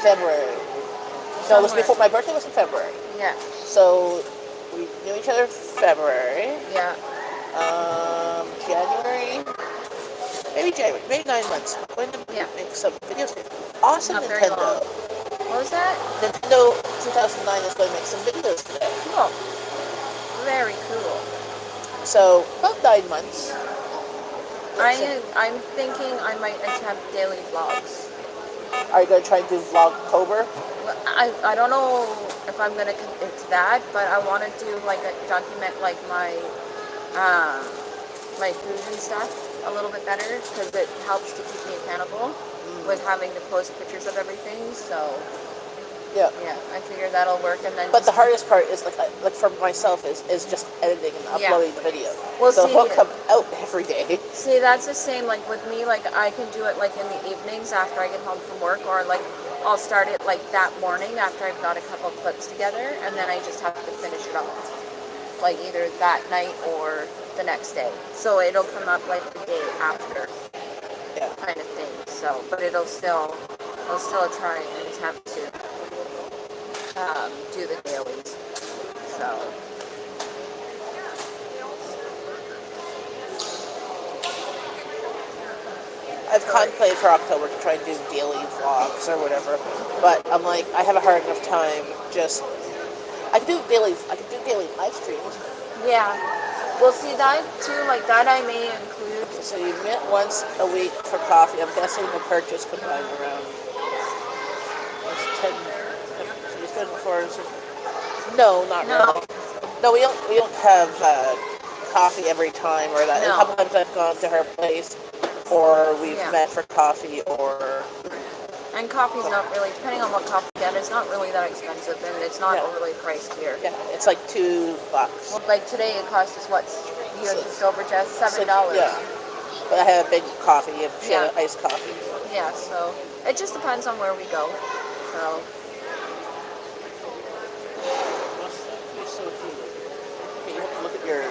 February. No, it was before. My birthday was in February. Yeah. So we knew each other February. Yeah. January. Maybe 9 months. I'm going to make some videos. Awesome Not very Nintendo. long. What was that? Nintendo 2009 is going to make some videos today. Cool. Very cool. So, about 9 months. I'm thinking I might attempt daily vlogs. Are you going to try and do Vlogtober? I don't know if I'm gonna commit to that, but I want to do like document like um my food and stuff a little bit better because it helps to keep me accountable with having to post pictures of everything. So Yeah. yeah, I figure that'll work. And then But the hardest part is like for myself is just editing and uploading the video. Well, so see, he'll come out every day. See, that's the same. Like with me, like I can do it like in the evenings after I get home from work, or like I'll start it like that morning after I've got a couple clips together, and then I just have to finish it off, like either that night or the next day. So it'll come up like the day after, kind of thing. So, but I'll still try and attempt to do the dailies. So. I've contemplated for October to try and do daily vlogs or whatever, but I'm like, I have a hard enough time just. I could do daily live streams. Yeah. Well, see that too. Like that, I may include. So you meet once a week for coffee. I'm guessing the purchase combined around 10. So you spend 4. No, not really. No, we don't have coffee every time or that. No. A couple times I've gone to her place, or we've met for coffee, or. And coffee's not really, depending on what coffee you get, it's not really that expensive, and it's not overly priced here. Yeah, it's like $2. Well, like today it cost us what? You're just over just $7. Yeah. But I had a big coffee and she had an iced coffee. Yeah, so it just depends on where we go. So. You're so cute. Okay, you have to look at your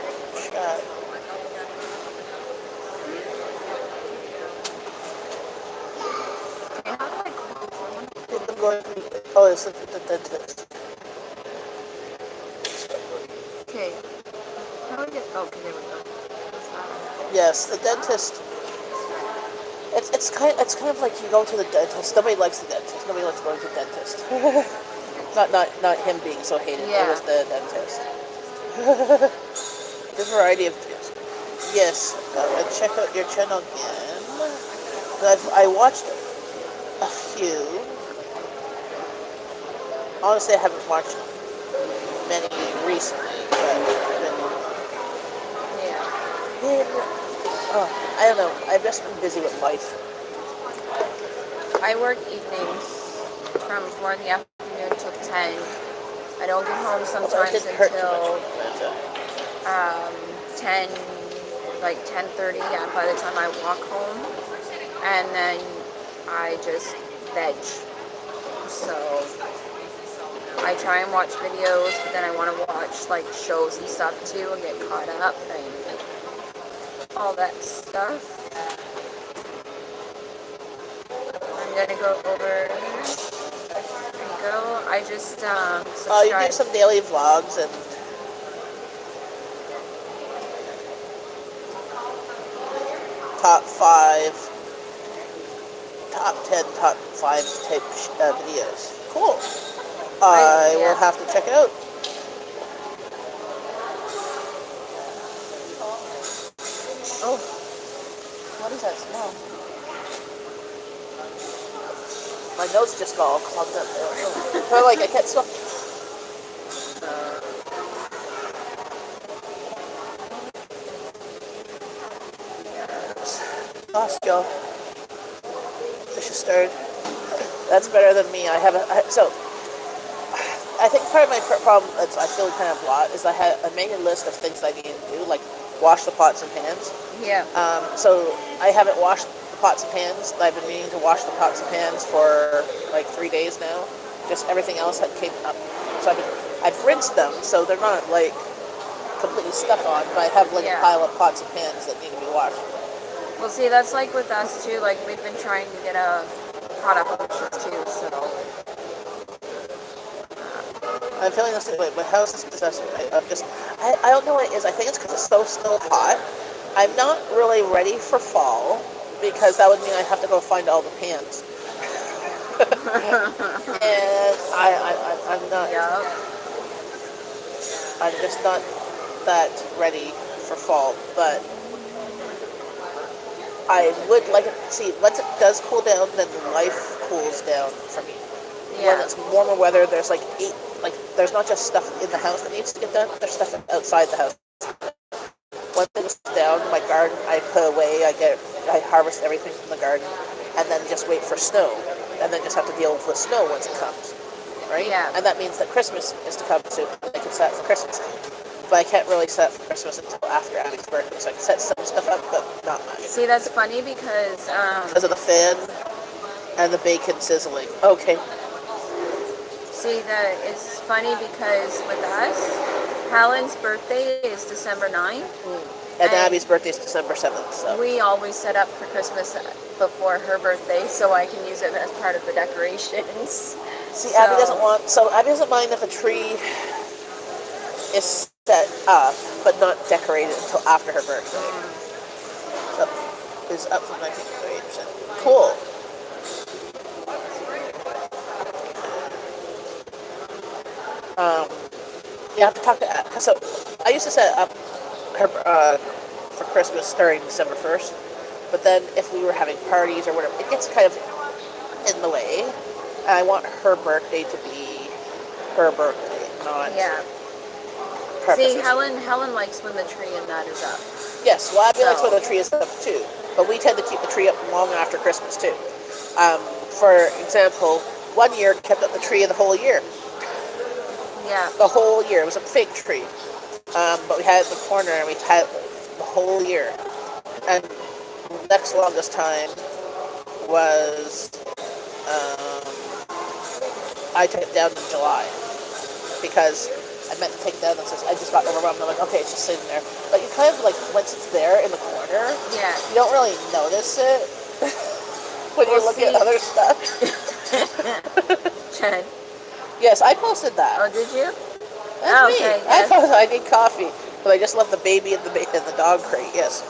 chat. Oh, it's the dentist. Okay. How do we get? Okay, there we go. Yes, the dentist. It's kind of like you go to the dentist. Nobody likes the dentist. Nobody likes going to the dentist. not him being so hated. It was the dentist. There's a variety of things. Yes, I check out your channel again. I watched a few. Honestly, I haven't watched many recently, but I don't know. I've just been busy with life. I work evenings from 4 in the afternoon till 10. I don't get home sometimes until 10, like 10:30 by the time I walk home. And then I just veg. So I try and watch videos, but then I want to watch like shows and stuff too and get caught up and all that stuff. I'm gonna go over. There you go. I just subscribe. You do some daily vlogs and top 5, top 10, top 5 type videos. Cool. I will have to check it out. Oh, what is that smell? My nose just got all clogged up there. I can't smell. Lost y'all. Fish is stirred. That's better than me. I think part of my problem is I feel kind of a lot is I made a list of things I need to do, like wash the pots and pans. Yeah. So I haven't washed the pots and pans. I've been meaning to wash the pots and pans for like 3 days now. Just everything else that came up. So I've rinsed them, so they're not like completely stuck on, but I have like a pile of pots and pans that need to be washed. Well, see, that's like with us too. Like we've been trying to get caught up on shit too. So I'm feeling this way. My house is possessed. I don't know what it is. I think it's because it's so still hot. I'm not really ready for fall because that would mean I'd have to go find all the pans. And I'm not. I'm just not that ready for fall, but I would like it. See, once it does cool down, then life cools down for me. When Yeah. it's warmer weather, there's there's not just stuff in the house that needs to get done, there's stuff outside the house. When things down, my garden I put away, I harvest everything from the garden, and then just wait for snow, and then just have to deal with the snow once it comes, right? Yeah. And that means that Christmas is to come soon. I can set for Christmas, but I can't really set for Christmas until after Abby's birthday, so I can set some stuff up, but not much. See, that's funny because Because of the fan and the bacon sizzling. Okay. see that it's funny because with us, Helen's birthday is December 9th. And Abby's birthday is December 7th, so. We always set up for Christmas before her birthday so I can use it as part of the decorations. See, Abby doesn't mind if a tree is set up, but not decorated until after her birthday. So, is up from 1938%. Cool. You have to talk to, so I used to set up her, for Christmas during December 1st, but then if we were having parties or whatever, it gets kind of in the way, and I want her birthday to be her birthday, not See, Helen likes when the tree and that is up. Yes, well, Abby likes when the tree is up too, but we tend to keep the tree up long after Christmas too. For example, one year kept up the tree the whole year. Yeah. The whole year. It was a fake tree. But we had it in the corner and we had it the whole year. And the next longest time was I took it down in July because I meant to take it down and I just got overwhelmed. I'm like, okay, it's just sitting there. But you kind of like, once it's there in the corner, you don't really notice it when you look at other stuff. Jen. Yes, I posted that. Oh, did you? That's me. Okay, Yes. I need coffee, but I just left the baby in the dog crate. Yes.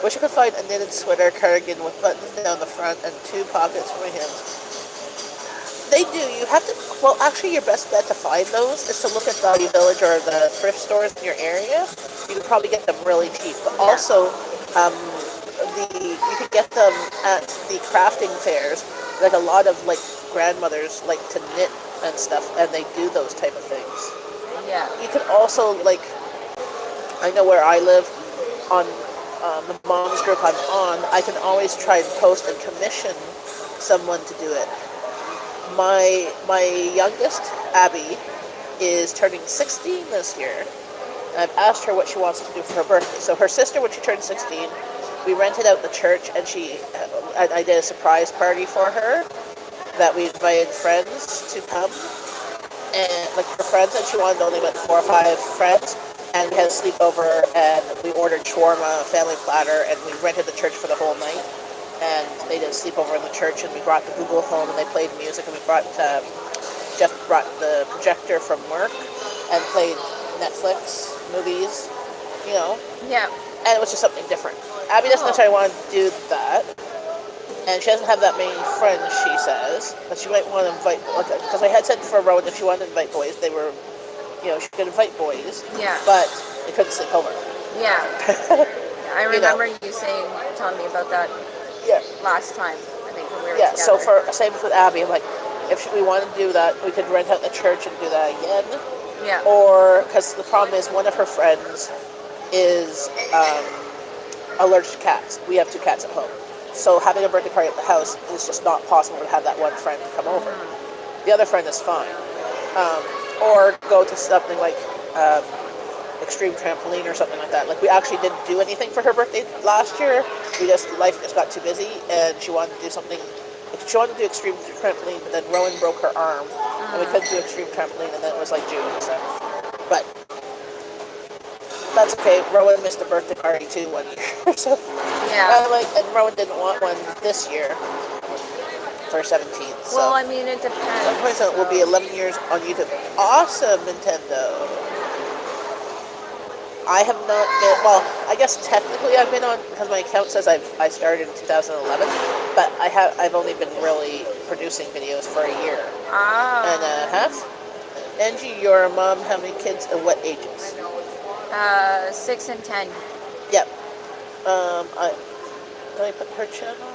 Wish I could find a knitted sweater cardigan with buttons down the front and 2 pockets for my hands. They do. You have to. Well, actually, your best bet to find those is to look at Value Village or the thrift stores in your area. You can probably get them really cheap. But also, you could get them at the crafting fairs. Like a lot of grandmothers like to knit and stuff, and they do those type of things. Yeah. You could also I know where I live on the mom's group I'm on. I can always try and post and commission someone to do it. My youngest, Abby, is turning 16 this year. And I've asked her what she wants to do for her birthday. So her sister, when she turned 16, we rented out the church, and I did a surprise party for her that we invited friends to come, and her friends, and she wanted only about 4 or 5 friends. And we had a sleepover, and we ordered shawarma, a family platter, and we rented the church for the whole night. And they did a sleepover in the church, and we brought the Google home, and they played music, and Jeff brought the projector from work and played Netflix movies, Yeah. and it was just something different. Abby doesn't necessarily want to do that, and she doesn't have that many friends, she says, but she might want to invite, because I had said for Rowan if she wanted to invite boys, they were, she could invite boys, but they couldn't sleep over. Yeah. I remember you telling me about that last time, I think, when we were together. So same with Abby, if we wanted to do that, we could rent out the church and do that again. Yeah. Or, because the problem is one of her friends is allergic to cats. We have 2 cats at home. So having a birthday party at the house is just not possible to have that one friend come over. The other friend is fine. Or go to something like extreme trampoline or something like that. We actually didn't do anything for her birthday last year. Life just got too busy, and she wanted to do something. She wanted to do extreme trampoline, but then Rowan broke her arm, and we couldn't do extreme trampoline, and then it was June. So, but that's okay. Rowan missed a birthday party too 1 year. So and Rowan didn't want one this year for 17th. So. Well, I mean, it depends. It will be 11 years on YouTube. Awesome, Nintendo. I have not been, well, I guess technically I've been on, because my account says I started in 2011, but I've only been really producing videos for a year and a half. Angie, you're a mom, how many kids and what ages? 6 and 10. Yep. Did I put her channel?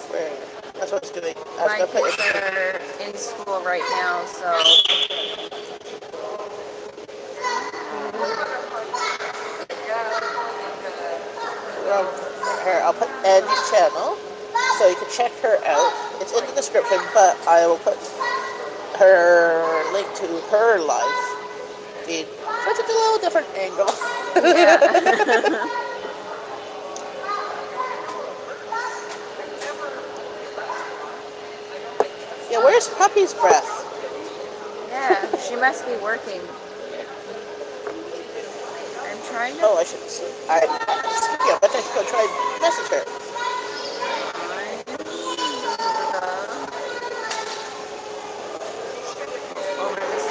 Where? That's what it's doing. I was My gonna put kids it. are in school right now, so Here, I'll put Angie's channel so you can check her out. It's in the description, but I will put her link to her live feed. So it's a little different angle. yeah. Yeah, where's Puppy's breath? Yeah, she must be working. I'm trying to Oh, I should see. Speaking of, I should go try and message her. over this.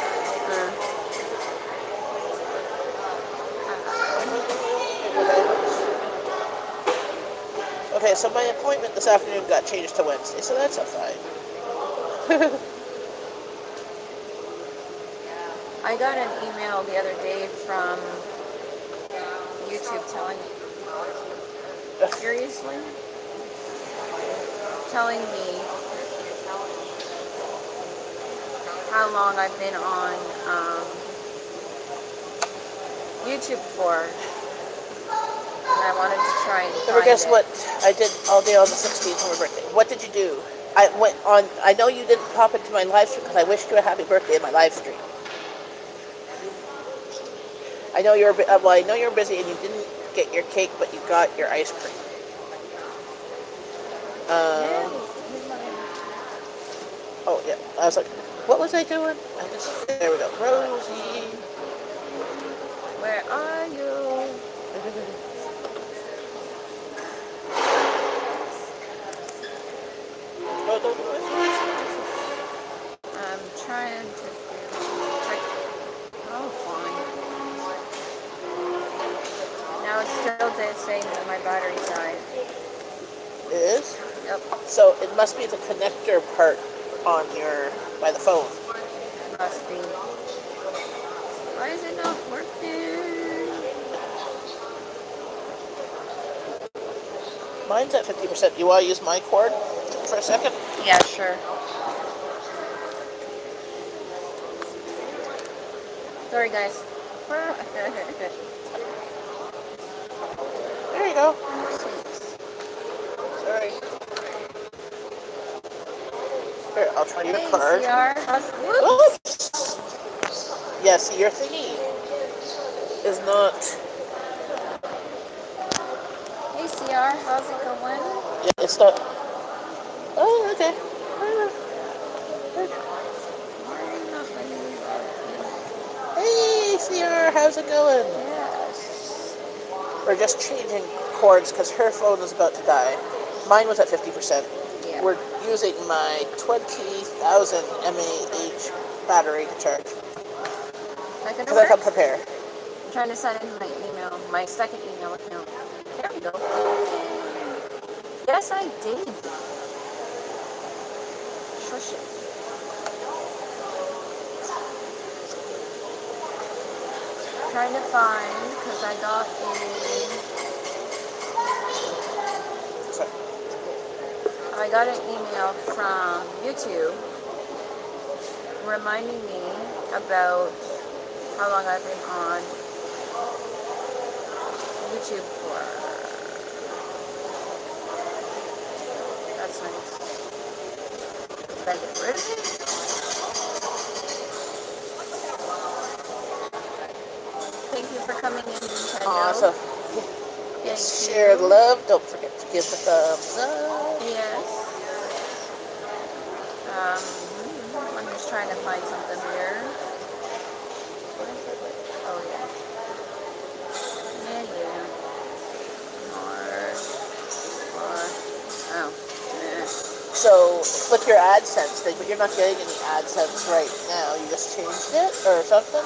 Okay, so my appointment this afternoon got changed to Wednesday, so that's a fine. I got an email the other day from YouTube telling me how long I've been on YouTube for, and I wanted to try and Never find guess it. what I did all day on the 16th of my birthday. What did you do? I went on. I know you didn't pop into my live stream because I wished you a happy birthday in my live stream. I know you're well. I know you're busy and you didn't get your cake, but you got your ice cream. Oh yeah. I was like, what was I doing? There we go. Rosie. Where are you? I'm trying to check. Oh, fine. Now it's still saying that my battery's died. It is? Yep. So it must be the connector part on your by the phone. Must be. Why is it not working? Mine's at 50%. You want to use my cord for a second? Yeah, sure. Sorry, guys. There you go. Sorry. Here, I'll try your Hey, card. CR. Whoops! Yeah, see, your thingy is not... Hey, CR. How's it going? Yeah, it's not... Oh, okay. Hey, CR, how's it going? Yes. We're just changing cords because her phone is about to die. Mine was at 50%. Yeah. We're using my 20,000 mAh battery to charge. Because I can prepare. I'm trying to sign into my email, my second email account. There we go. Yes, I did. Shush it. Trying to find, because I got Sorry. I got an email from YouTube reminding me about how long I've been on YouTube for. That's nice. Did I get rid of it? Thank you for coming in, Nintendo. Awesome. Yes, share the love. Don't forget to give the thumbs up. Yes. I'm just trying to find something here. What is it? Oh, yeah. Oh, nah. So, click your AdSense thing, but you're not getting any AdSense right now. You just changed it or something?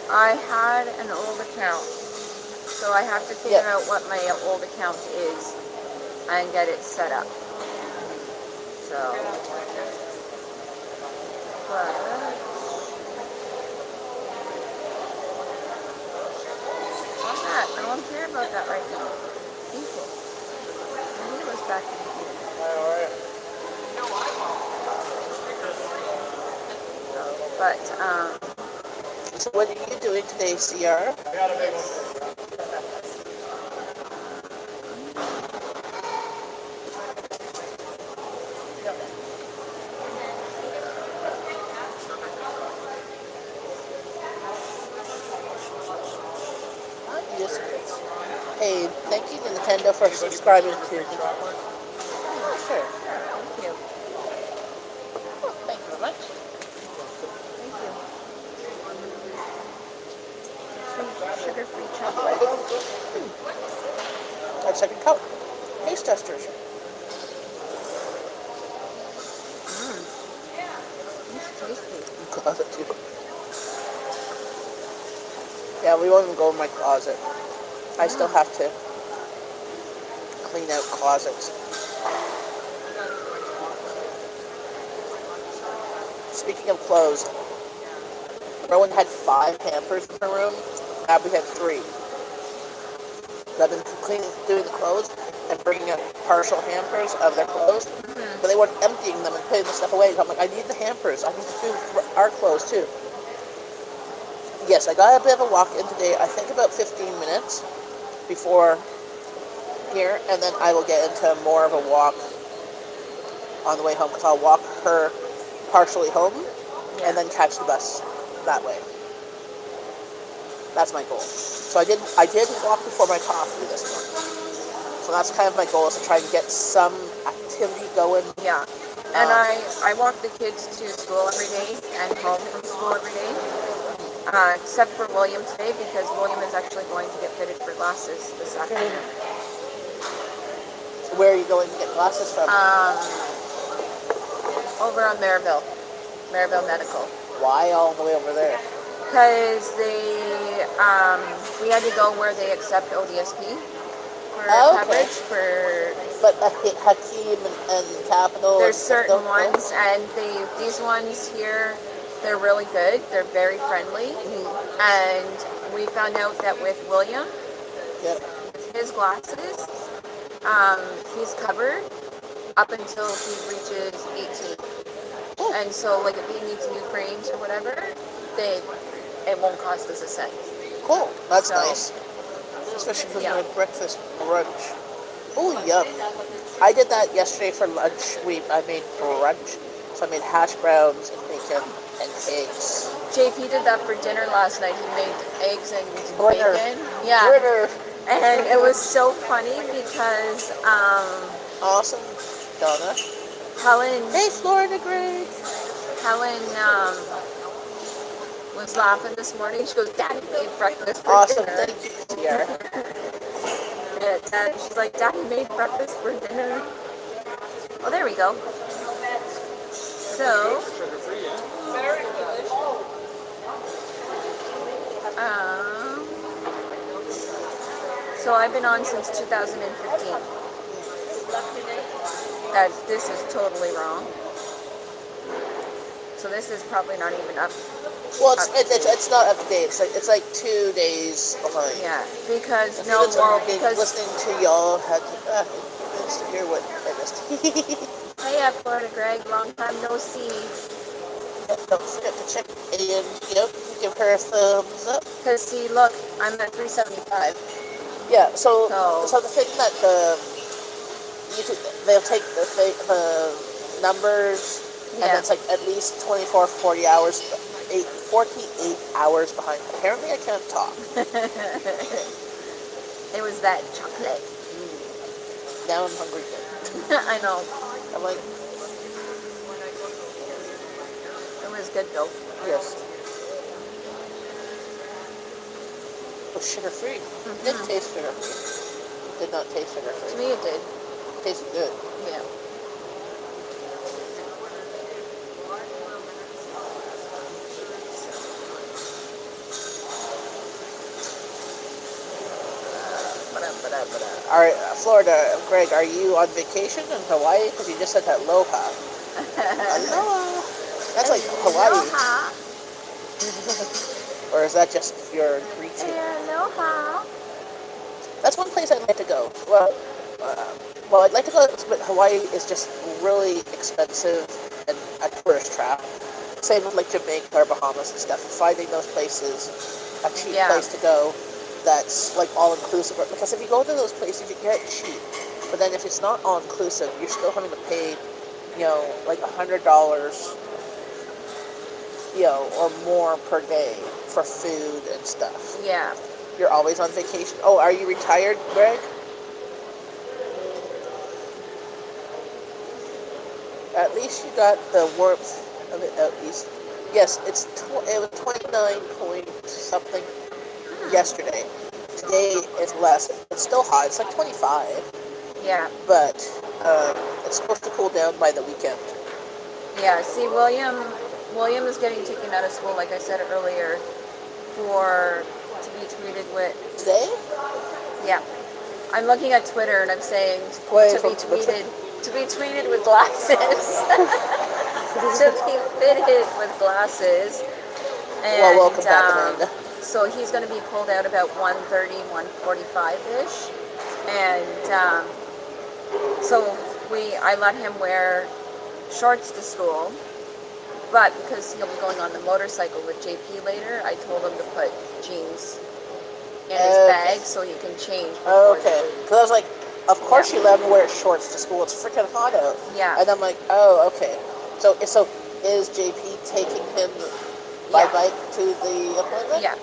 I had an old account, so I have to figure out what my old account is and get it set up. So, but on that, I don't care about that right now. back in here. But, So what are you doing today, CR? Yes. Hey, thank you to Nintendo for subscribing to me. Oh, sure. thank you. Oh, thank you very much. Thank you. Sugar-free chocolate. Our second cup. Taste testers. It's tasty. Closet too. Yeah, we won't even go in my closet. I still have to clean out closets. Speaking of clothes, Rowan had 5 hampers in her room. Abby had 3. I've been cleaning, doing the clothes and bringing out partial hampers of their clothes, but they weren't emptying them and putting the stuff away. So I'm like, I need the hampers. I need to do our clothes too. Yes, I got a bit of a walk in today. I think about 15 minutes before here, and then I will get into more of a walk on the way home because I'll walk her partially home and then catch the bus that way. That's my goal. So I did walk before my coffee this morning. So that's kind of my goal, is to try and get some activity going. Yeah. And I walk the kids to school every day and home from school every day. Except for William today, because William is actually going to get fitted for glasses this afternoon. Where are you going to get glasses from? Over on Maryville Medical. Why all the way over there? Because we had to go where they accept ODSP for coverage for. But Hakeem and Capital. There's certain ones, and these ones here, they're really good. They're very friendly, and we found out that with William, his glasses, he's covered up until he reaches 18. And so, like, if he needs new frames or whatever, it won't cost us a cent. Cool. That's nice. Especially for my breakfast brunch. Oh, yum. I did that yesterday for lunch. I made brunch. So I made hash browns and bacon and eggs. JP did that for dinner last night. He made eggs and bacon. Yeah. And it was so funny because awesome. Donna. Helen. Hey, Florida Greg. Helen was laughing this morning. She goes, Daddy made breakfast for awesome. dinner. Thank you, Sierra. She's like, Daddy made breakfast for dinner. Oh, there we go. So, so I've been on since 2015. This is totally wrong. So this is probably not even up. Well, it's not up to date. It's like 2 days behind. Yeah, because listening to y'all had to hear what I missed. Hey, Florida Greg, long time no see. Don't forget to check Angie out. Give her a thumbs up. Cause see, look, I'm at 375. Yeah. So the thing that YouTube, they'll take the numbers. And it's like at least 24, 40 hours, 48 hours behind. Apparently I can't talk. It was that chocolate. Now I'm hungry again. I know. I'm like... It was good though. Yes. It was sugar-free. It didn't taste sugar-free. It did not taste sugar-free. To me it did. It tasted good. Yeah. All right, Florida, Greg, are you on vacation in Hawaii? Because you just said that aloha. Aloha. That's like Hawaii. Aloha. Or is that just your greeting? Aloha. That's one place I'd like to go. Well, Well, I'd like to go, but Hawaii is just really expensive and a tourist trap. Same with like Jamaica or Bahamas and stuff. Finding those places, a cheap Yeah. place to go that's like all inclusive. Because if you go to those places, you get it cheap. But then if it's not all inclusive, you're still having to pay, like $100, or more per day for food and stuff. Yeah. You're always on vacation. Oh, are you retired, Greg? At least you got the warmth of it at least. Yes, it was 29 point something yesterday. Today is less. It's still hot. It's like 25. Yeah. But it's supposed to cool down by the weekend. Yeah. See, William is getting taken out of school, like I said earlier, to be treated with. Today? Yeah. I'm looking at Twitter and I'm saying to be treated with glasses. To be fitted with glasses. And, Well, welcome back, Amanda. So he's going to be pulled out about 1:30, 1:45-ish. And so I let him wear shorts to school. But because he'll be going on the motorcycle with JP later, I told him to put jeans in his bag so he can change. Okay. Because I was like, of course you let him wear shorts to school. It's freaking hot out. Yeah. And I'm like, oh, okay. So is JP taking him by bike to the appointment? Yeah.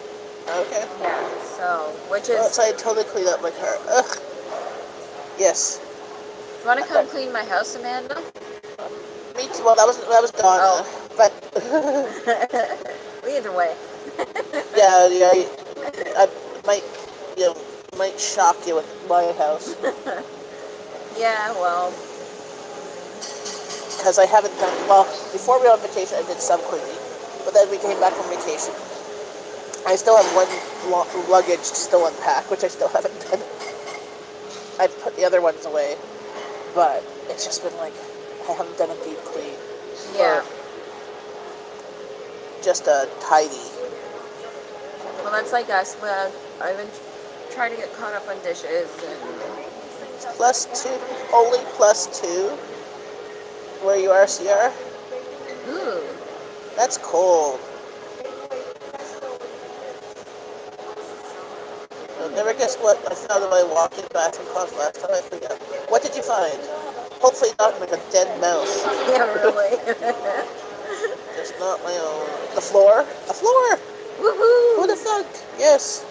Okay. Yeah. So, which is. So I totally cleaned up my car. Ugh. Yes. You want to come clean my house, Amanda? Me too. Well, that was Donna. Oh. But Either way. yeah. I might shock you with my house. Yeah. Well. Because I haven't done, well, before we went on vacation, I did some cleaning, but then we came back from vacation. I still have one luggage to still unpack, which I still haven't done. I've put the other ones away, but it's just been like, I haven't done a deep clean. Yeah. Just a tidy. Well, that's like us. Well, I've been trying to get caught up on dishes. Only +2. Where you are, CR? Ooh. That's cold. I'll never guess what I found in my walk-in bathroom closet last time. I forget. What did you find? Hopefully not like a dead mouse. Yeah, really. It's not my own. The floor? A floor! Woohoo! Who the fuck? Yes.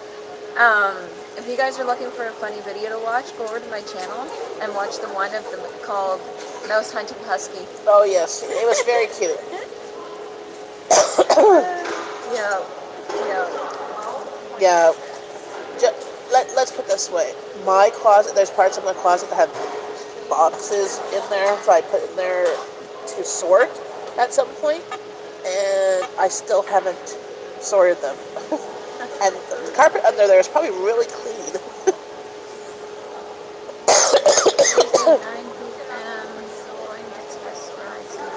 If you guys are looking for a funny video to watch, go over to my channel and watch the one of them called Mouse Hunting Husky. Oh yes, it was very cute. Yeah. Let's put it this way. My closet, there's parts of my closet that have boxes in there, so I put in there to sort at some point, and I still haven't sorted them. And the carpet under there is probably really clean. 9 p.m. going to test rides and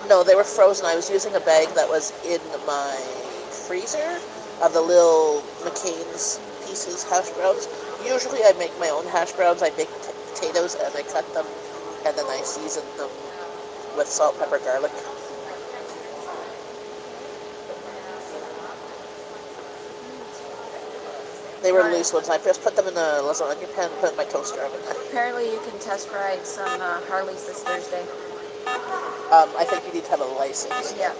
No, they were frozen. I was using a bag that was in my freezer of the little McCain's Pieces hash browns. Usually I make my own hash browns. I make potatoes and I cut them and then I season them with salt, pepper, garlic. They were loose ones. I just put them in a lasagna pan and put in my toaster oven. Apparently you can test ride some Harleys this Thursday. I think you need to have a license. Yeah.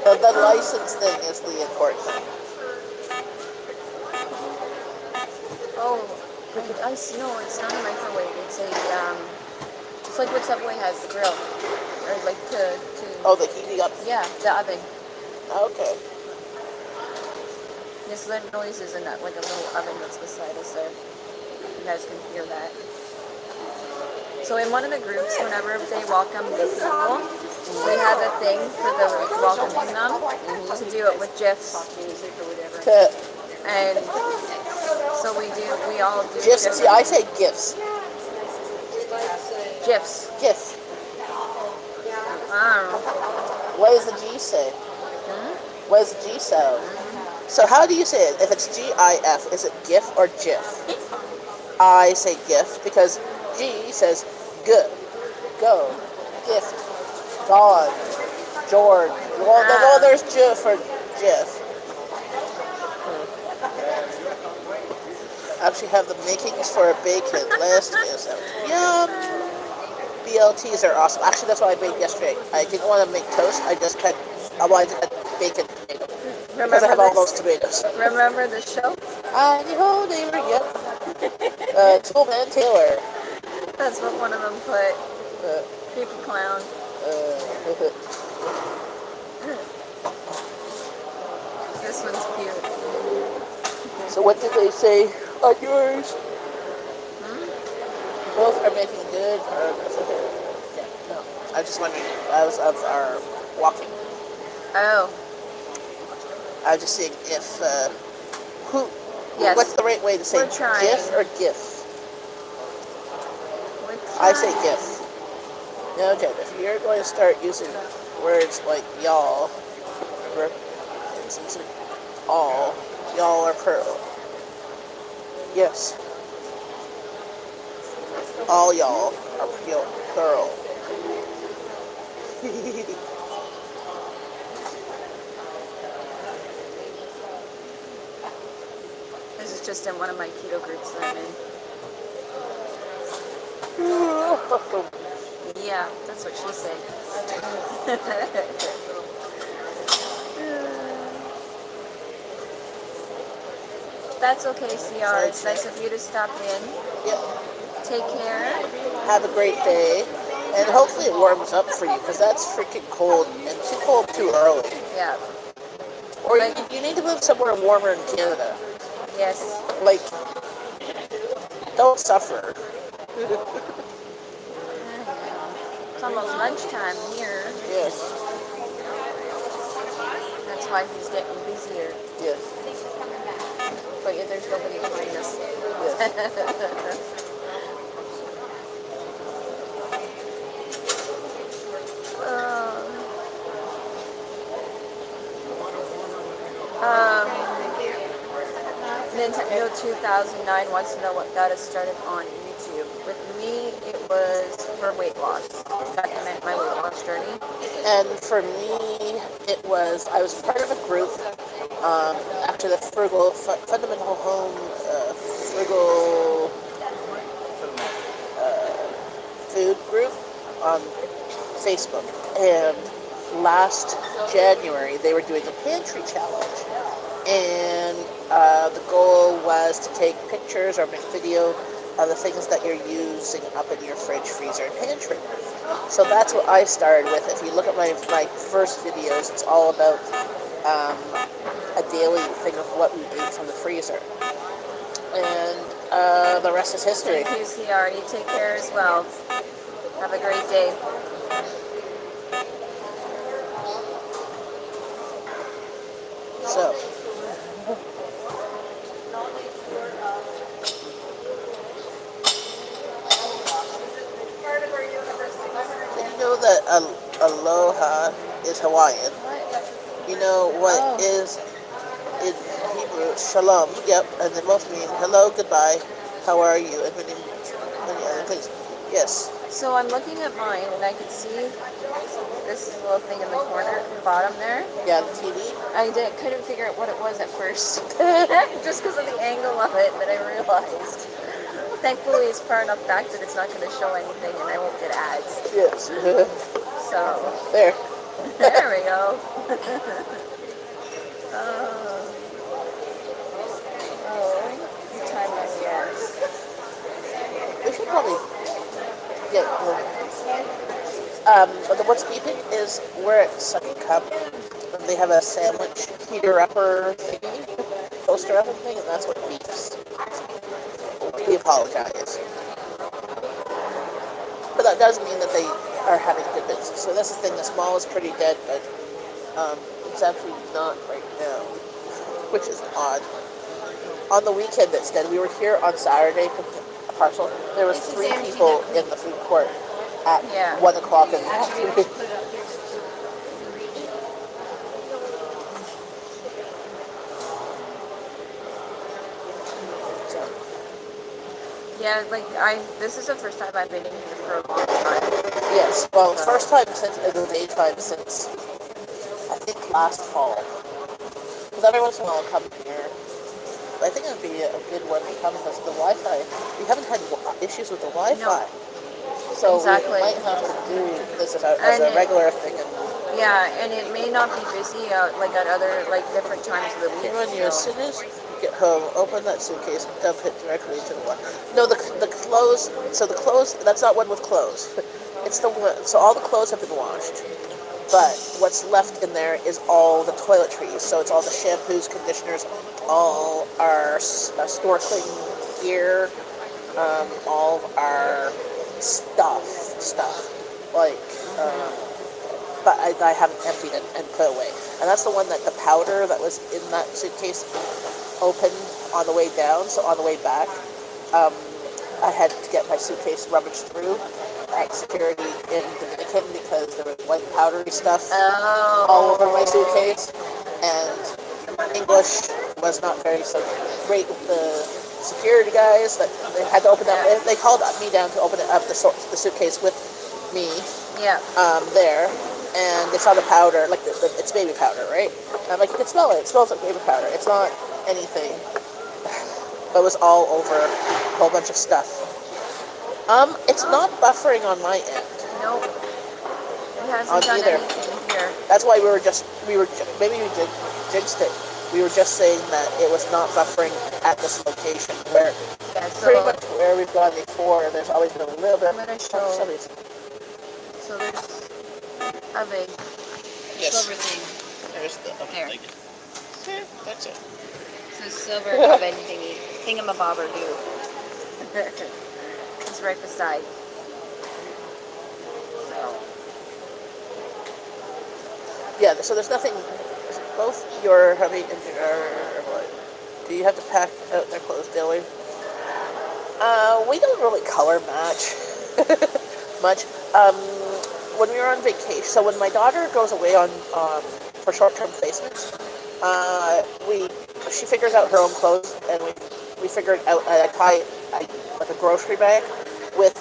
The license thing is the important thing. Oh, I see. No, it's not a microwave. It's it's like what Subway has, the grill. Or like to Oh, the heating up. yeah, the oven. Okay. This little noise is in that, like a little oven that's beside us there. You guys can hear that. So in one of the groups, whenever they welcome the people, we have a thing for the welcoming them to do it with GIFs. And so we all do GIFs. See, I say GIFs. GIFs. GIF. I don't know. What does the G say? What does the G sound? So how do you say it? If it's GIF, is it GIF or GIF? I say GIF because G says good, go, gift, God, George. Well, there's GIF or GIF. Actually have the makings for a bacon. Last is yum. BLTs are awesome. Actually, that's what I made yesterday. I didn't want to make toast. I just had, I wanted to add bacon tomato because I have all those tomatoes. Remember the show? Annie Ho, neighbor, yep. Toolman Taylor. That's what one of them put. Creepy clown. This one's cute. So what did they say on yours? Both are making good progress. Okay. Yeah, no. I was just wondering, as of our walking, Oh, I was just seeing if, yes. what's the right way to say We're trying. GIF or GIF? We're I say trying. GIF. Okay, if you're going to start using words like y'all, remember, it's using all, y'all are pearl. Yes. All y'all are pearl. This is just in one of my keto groups that I'm in. Yeah, that's what she said. That's okay, CR. It's nice of you to stop in. Yep. Take care. Have a great day. And hopefully it warms up for you, because that's freaking cold, and too cold too early. Yeah. Or you need to move somewhere warmer in Canada. Yes. Like, don't suffer. It's almost lunchtime here. Yes. That's why he's getting busier. Yes. But yeah, there's nobody behind us. Yes. Nintendo 2009 wants to know what got us started on YouTube. With me, it was for weight loss. Document my weight loss journey. And for me, I was part of a group after the Fundamental Home Frugal Food group on Facebook. And last January, they were doing a pantry challenge. And the goal was to take pictures or make video of the things that you're using up in your fridge, freezer, and pantry. So that's what I started with. If you look at my first videos, it's all about a daily thing of what we ate from the freezer. And the rest is history. Thank you, CR. You take care as well. Have a great day. So, did you know that aloha is Hawaiian? You know what is in Hebrew shalom? Yep, and they both mean hello, goodbye, how are you, and many other things. Yes. So I'm looking at mine, and I can see this little thing in the corner, bottom there. Yeah, the TV. I couldn't figure out what it was at first, just because of the angle of it that I realized. Thankfully, it's far enough back that it's not going to show anything, and I won't get ads. Yes. So There. there we go. What time is it? We should probably get but what's beeping is we're at Second Cup, and they have a sandwich heater upper thingy, toaster oven thing, and that's what beeps. We apologize. But that does mean that they are having good business. So that's the thing, the mall is pretty dead, but it's actually not right now, which is odd. On the weekend it's dead. We were here on Saturday for a parcel. There was 3 people in the food court at 1 o'clock in the afternoon. Yeah, like this is the first time I've been in here for a long time. Yes. Well, So first time since in the daytime since I think last fall. Because every once in a while I'll come here. But I think it would be a good one to come because the Wi-Fi. We haven't had issues with the no, Wi-Fi, so we exactly. might have to do this as And a regular thing. And yeah, and it may not be busy like at other like different times of the week. when you, as So soon as you get home, open that suitcase and dump it directly into the water. No, the clothes. So the clothes. That's not one with clothes. It's the one. So all the clothes have been washed. But what's left in there is all the toiletries. So it's all the shampoos, conditioners, all our snorkeling gear, all of our stuff. Like, but I haven't emptied it and put away. And that's the one that the powder that was in that suitcase opened on the way down. So on the way back, um, I had to get my suitcase rummaged through at security in Dominican because there was white powdery stuff all over my suitcase, and English was not very so great with the security guys that they had to open up. They called me down to open it up the suitcase with me yeah, there, and they saw the powder, like it's baby powder, right? And I'm like, you can smell it. It smells like baby powder. It's not anything, but it was all over a whole bunch of stuff. It's not buffering on my end. nope, it hasn't On done either. anything here. That's why maybe we did jinxed it. We were just saying that it was not buffering at this location where Yeah, pretty so much where we've gone before. There's always been a little bit I'm gonna of show. somebody's. So there's a big silver thing There's the there. Yeah, that's it. So silver oven thingy, thingamabobber do. It's right beside. So Yeah, so there's nothing. Both your hubby and your what? Do you have to pack out their clothes daily? We don't really color match much. When we were on vacation, so when my daughter goes away on for short-term placements, she figures out her own clothes, and we figured out. Like a grocery bag with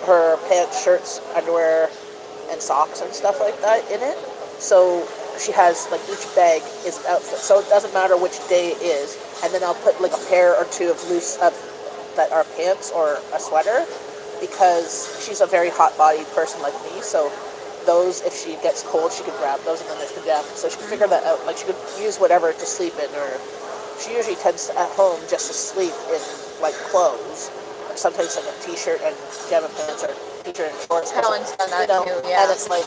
her pants, shirts, underwear, and socks and stuff like that in it. So she has like each bag is an outfit, so it doesn't matter which day it is. And then I'll put like a pair or two of loose that are pants or a sweater, because she's a very hot-bodied person like me. So those, if she gets cold, she could grab those, and then there's pajamas. So she can figure that out. Like she could use whatever to sleep in, or she usually tends to, at home just to sleep in like clothes. Sometimes like a t-shirt and pajama pants, or t-shirt and shorts. Helen's done that too, yeah. And it's like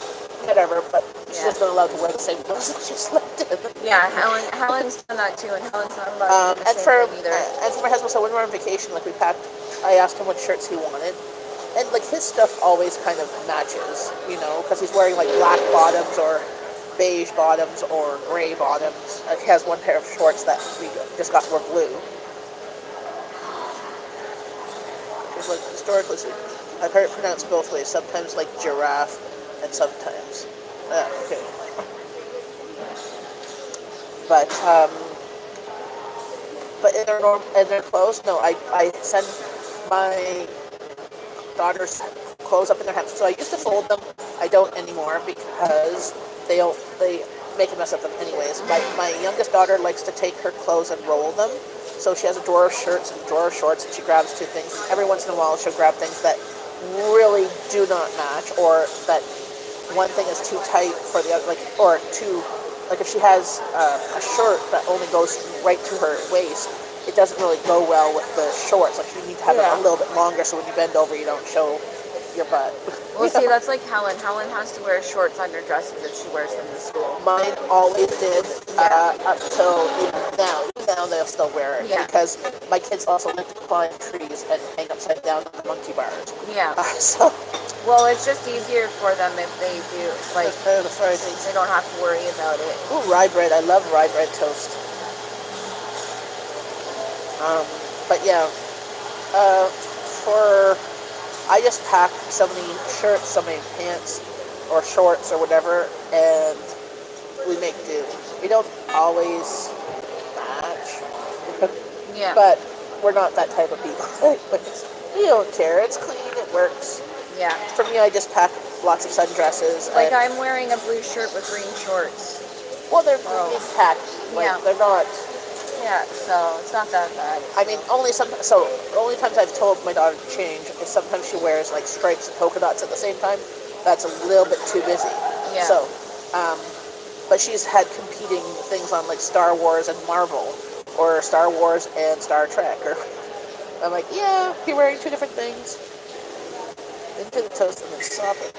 whatever, but she's Yeah. just not allowed to wear the same clothes that she slept in. yeah, Helen's done that too, and Helen's not allowed to do the And same thing either. and for my husband, so when we were on vacation, like we packed, I asked him what shirts he wanted, and like his stuff always kind of matches, you know, because he's wearing like black bottoms or beige bottoms or gray bottoms. Like he has one pair of shorts that we just got were blue. It's like historically, I've heard it pronounced both ways. Sometimes like giraffe, and sometimes okay. But in their clothes, no. I send my daughter's clothes up in their hands. So I used to fold them. I don't anymore because they make a mess of them anyways. My youngest daughter likes to take her clothes and roll them. So she has a drawer of shirts and a drawer of shorts, and she grabs two things. Every once in a while, she'll grab things that really do not match, or that one thing is too tight for the other, or too, like if she has a shirt that only goes right to her waist, it doesn't really go well with the shorts. Like you need to have it a little bit longer, so when you bend over, you don't show your butt. Well, see, that's like Helen. Helen has to wear shorts under dresses if she wears them to school. Mine always did up till now. Now they'll still wear it because my kids also like to climb trees and hang upside down on the monkey bars. Yeah. So Well, it's just easier for them if they do, like, they don't have to worry about it. Ooh, rye bread. I love rye bread toast. But yeah, I just pack so many shirts, so many pants, or shorts, or whatever, and we make do. We don't always match, Yeah. but we're not that type of people. You don't care. It's clean. It works. Yeah. For me, I just pack lots of sundresses. Like I'm wearing a blue shirt with green shorts. Well, they're Oh. clean packed. Like, Yeah. they're not. Yeah, so it's not that bad. I mean, only some. So the only times I've told my daughter to change is sometimes she wears like stripes and polka dots at the same time. That's a little bit too busy. Yeah. So, but she's had competing things on like Star Wars and Marvel, or Star Wars and Star Trek. Or I'm like, yeah, you're wearing two different things. Into the toast and then sop it.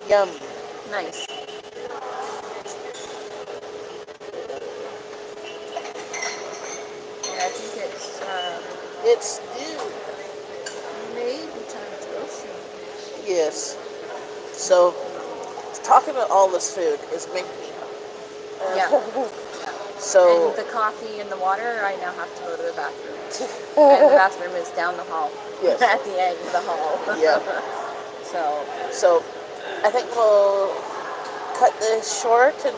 Yum. Nice. Yeah, I think It's due. maybe time to go soon. Yes. So, talking about all this food is making me Yeah. So, And the coffee and the water, I now have to go to the bathroom. And the bathroom is down the hall. Yes. At the end of the hall. Yeah. So, I think we'll cut this short and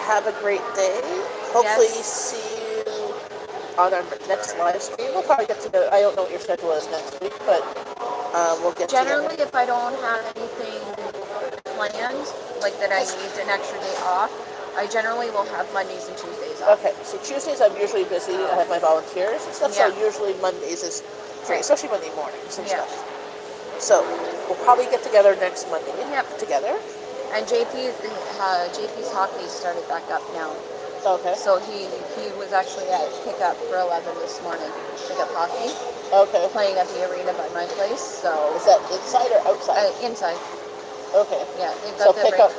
have a great day. Hopefully see you on our next live stream. We'll probably get together. I don't know what your schedule is next week, but we'll get Generally, together. if I don't have anything planned, like that I need an extra day off, I generally will have Mondays and Tuesdays off. Okay, so Tuesdays I'm usually busy. I have my volunteers and stuff, so usually Mondays is free, especially Monday mornings and stuff. So we'll probably get together next Monday. Together. And JP's hockey started back up now. Okay. So he was actually at pickup for 11 this morning. Pickup hockey. Okay. Playing at the arena by my place. So is that inside or outside? Inside. Okay. Yeah, they've got the pickup.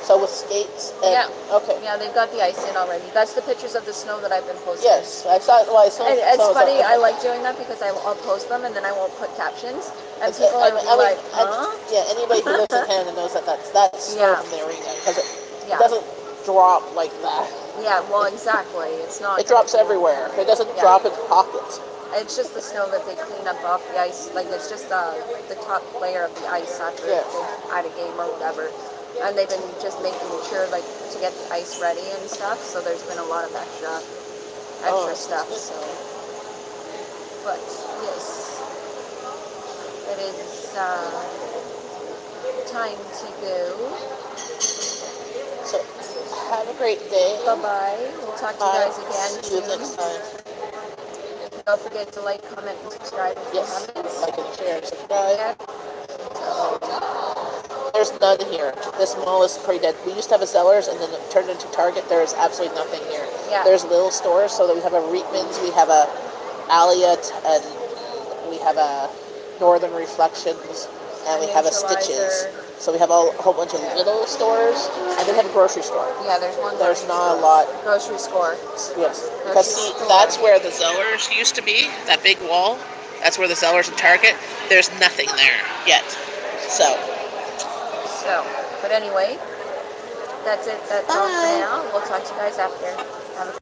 So with skates and okay. Yeah, they've got the ice in already. That's the pictures of the snow that I've been posting. Yes, I saw it. Well, I saw it. It's funny. I like doing that because I'll post them and then I won't put captions. And people are like, huh? Yeah, anybody who lives in Canada knows that that's snow from the arena because it doesn't drop like that. Yeah, well, exactly. It's not. It drops everywhere. It doesn't drop in pockets. It's just the snow that they clean up off the ice. Like, it's just the top layer of the ice after they had a game or whatever. And they've been just making sure, like, to get the ice ready and stuff. So there's been a lot of extra stuff. So, but yes, it is time to go. So have a great day. Bye-bye. We'll talk to you guys again See you next time. Don't forget to like, comment, and subscribe if you haven't. Like and share and subscribe. Yeah. There's none here. This mall is pretty dead. We used to have a Zellers and then it turned into Target. There is absolutely nothing here. Yeah. There's little stores, so that we have a Reitman's, we have a Alliot, and we have a Northern Reflections, and we have a Stitches. So we have a whole bunch of little stores, and then we have a grocery store. Yeah, there's one. There's not a lot. Grocery store. Yes. Because see, that's where the Zellers used to be, that big wall. That's where the Zellers and Target. There's nothing there yet. So, but anyway, that's it. That's all for now. We'll talk to you guys after. Have a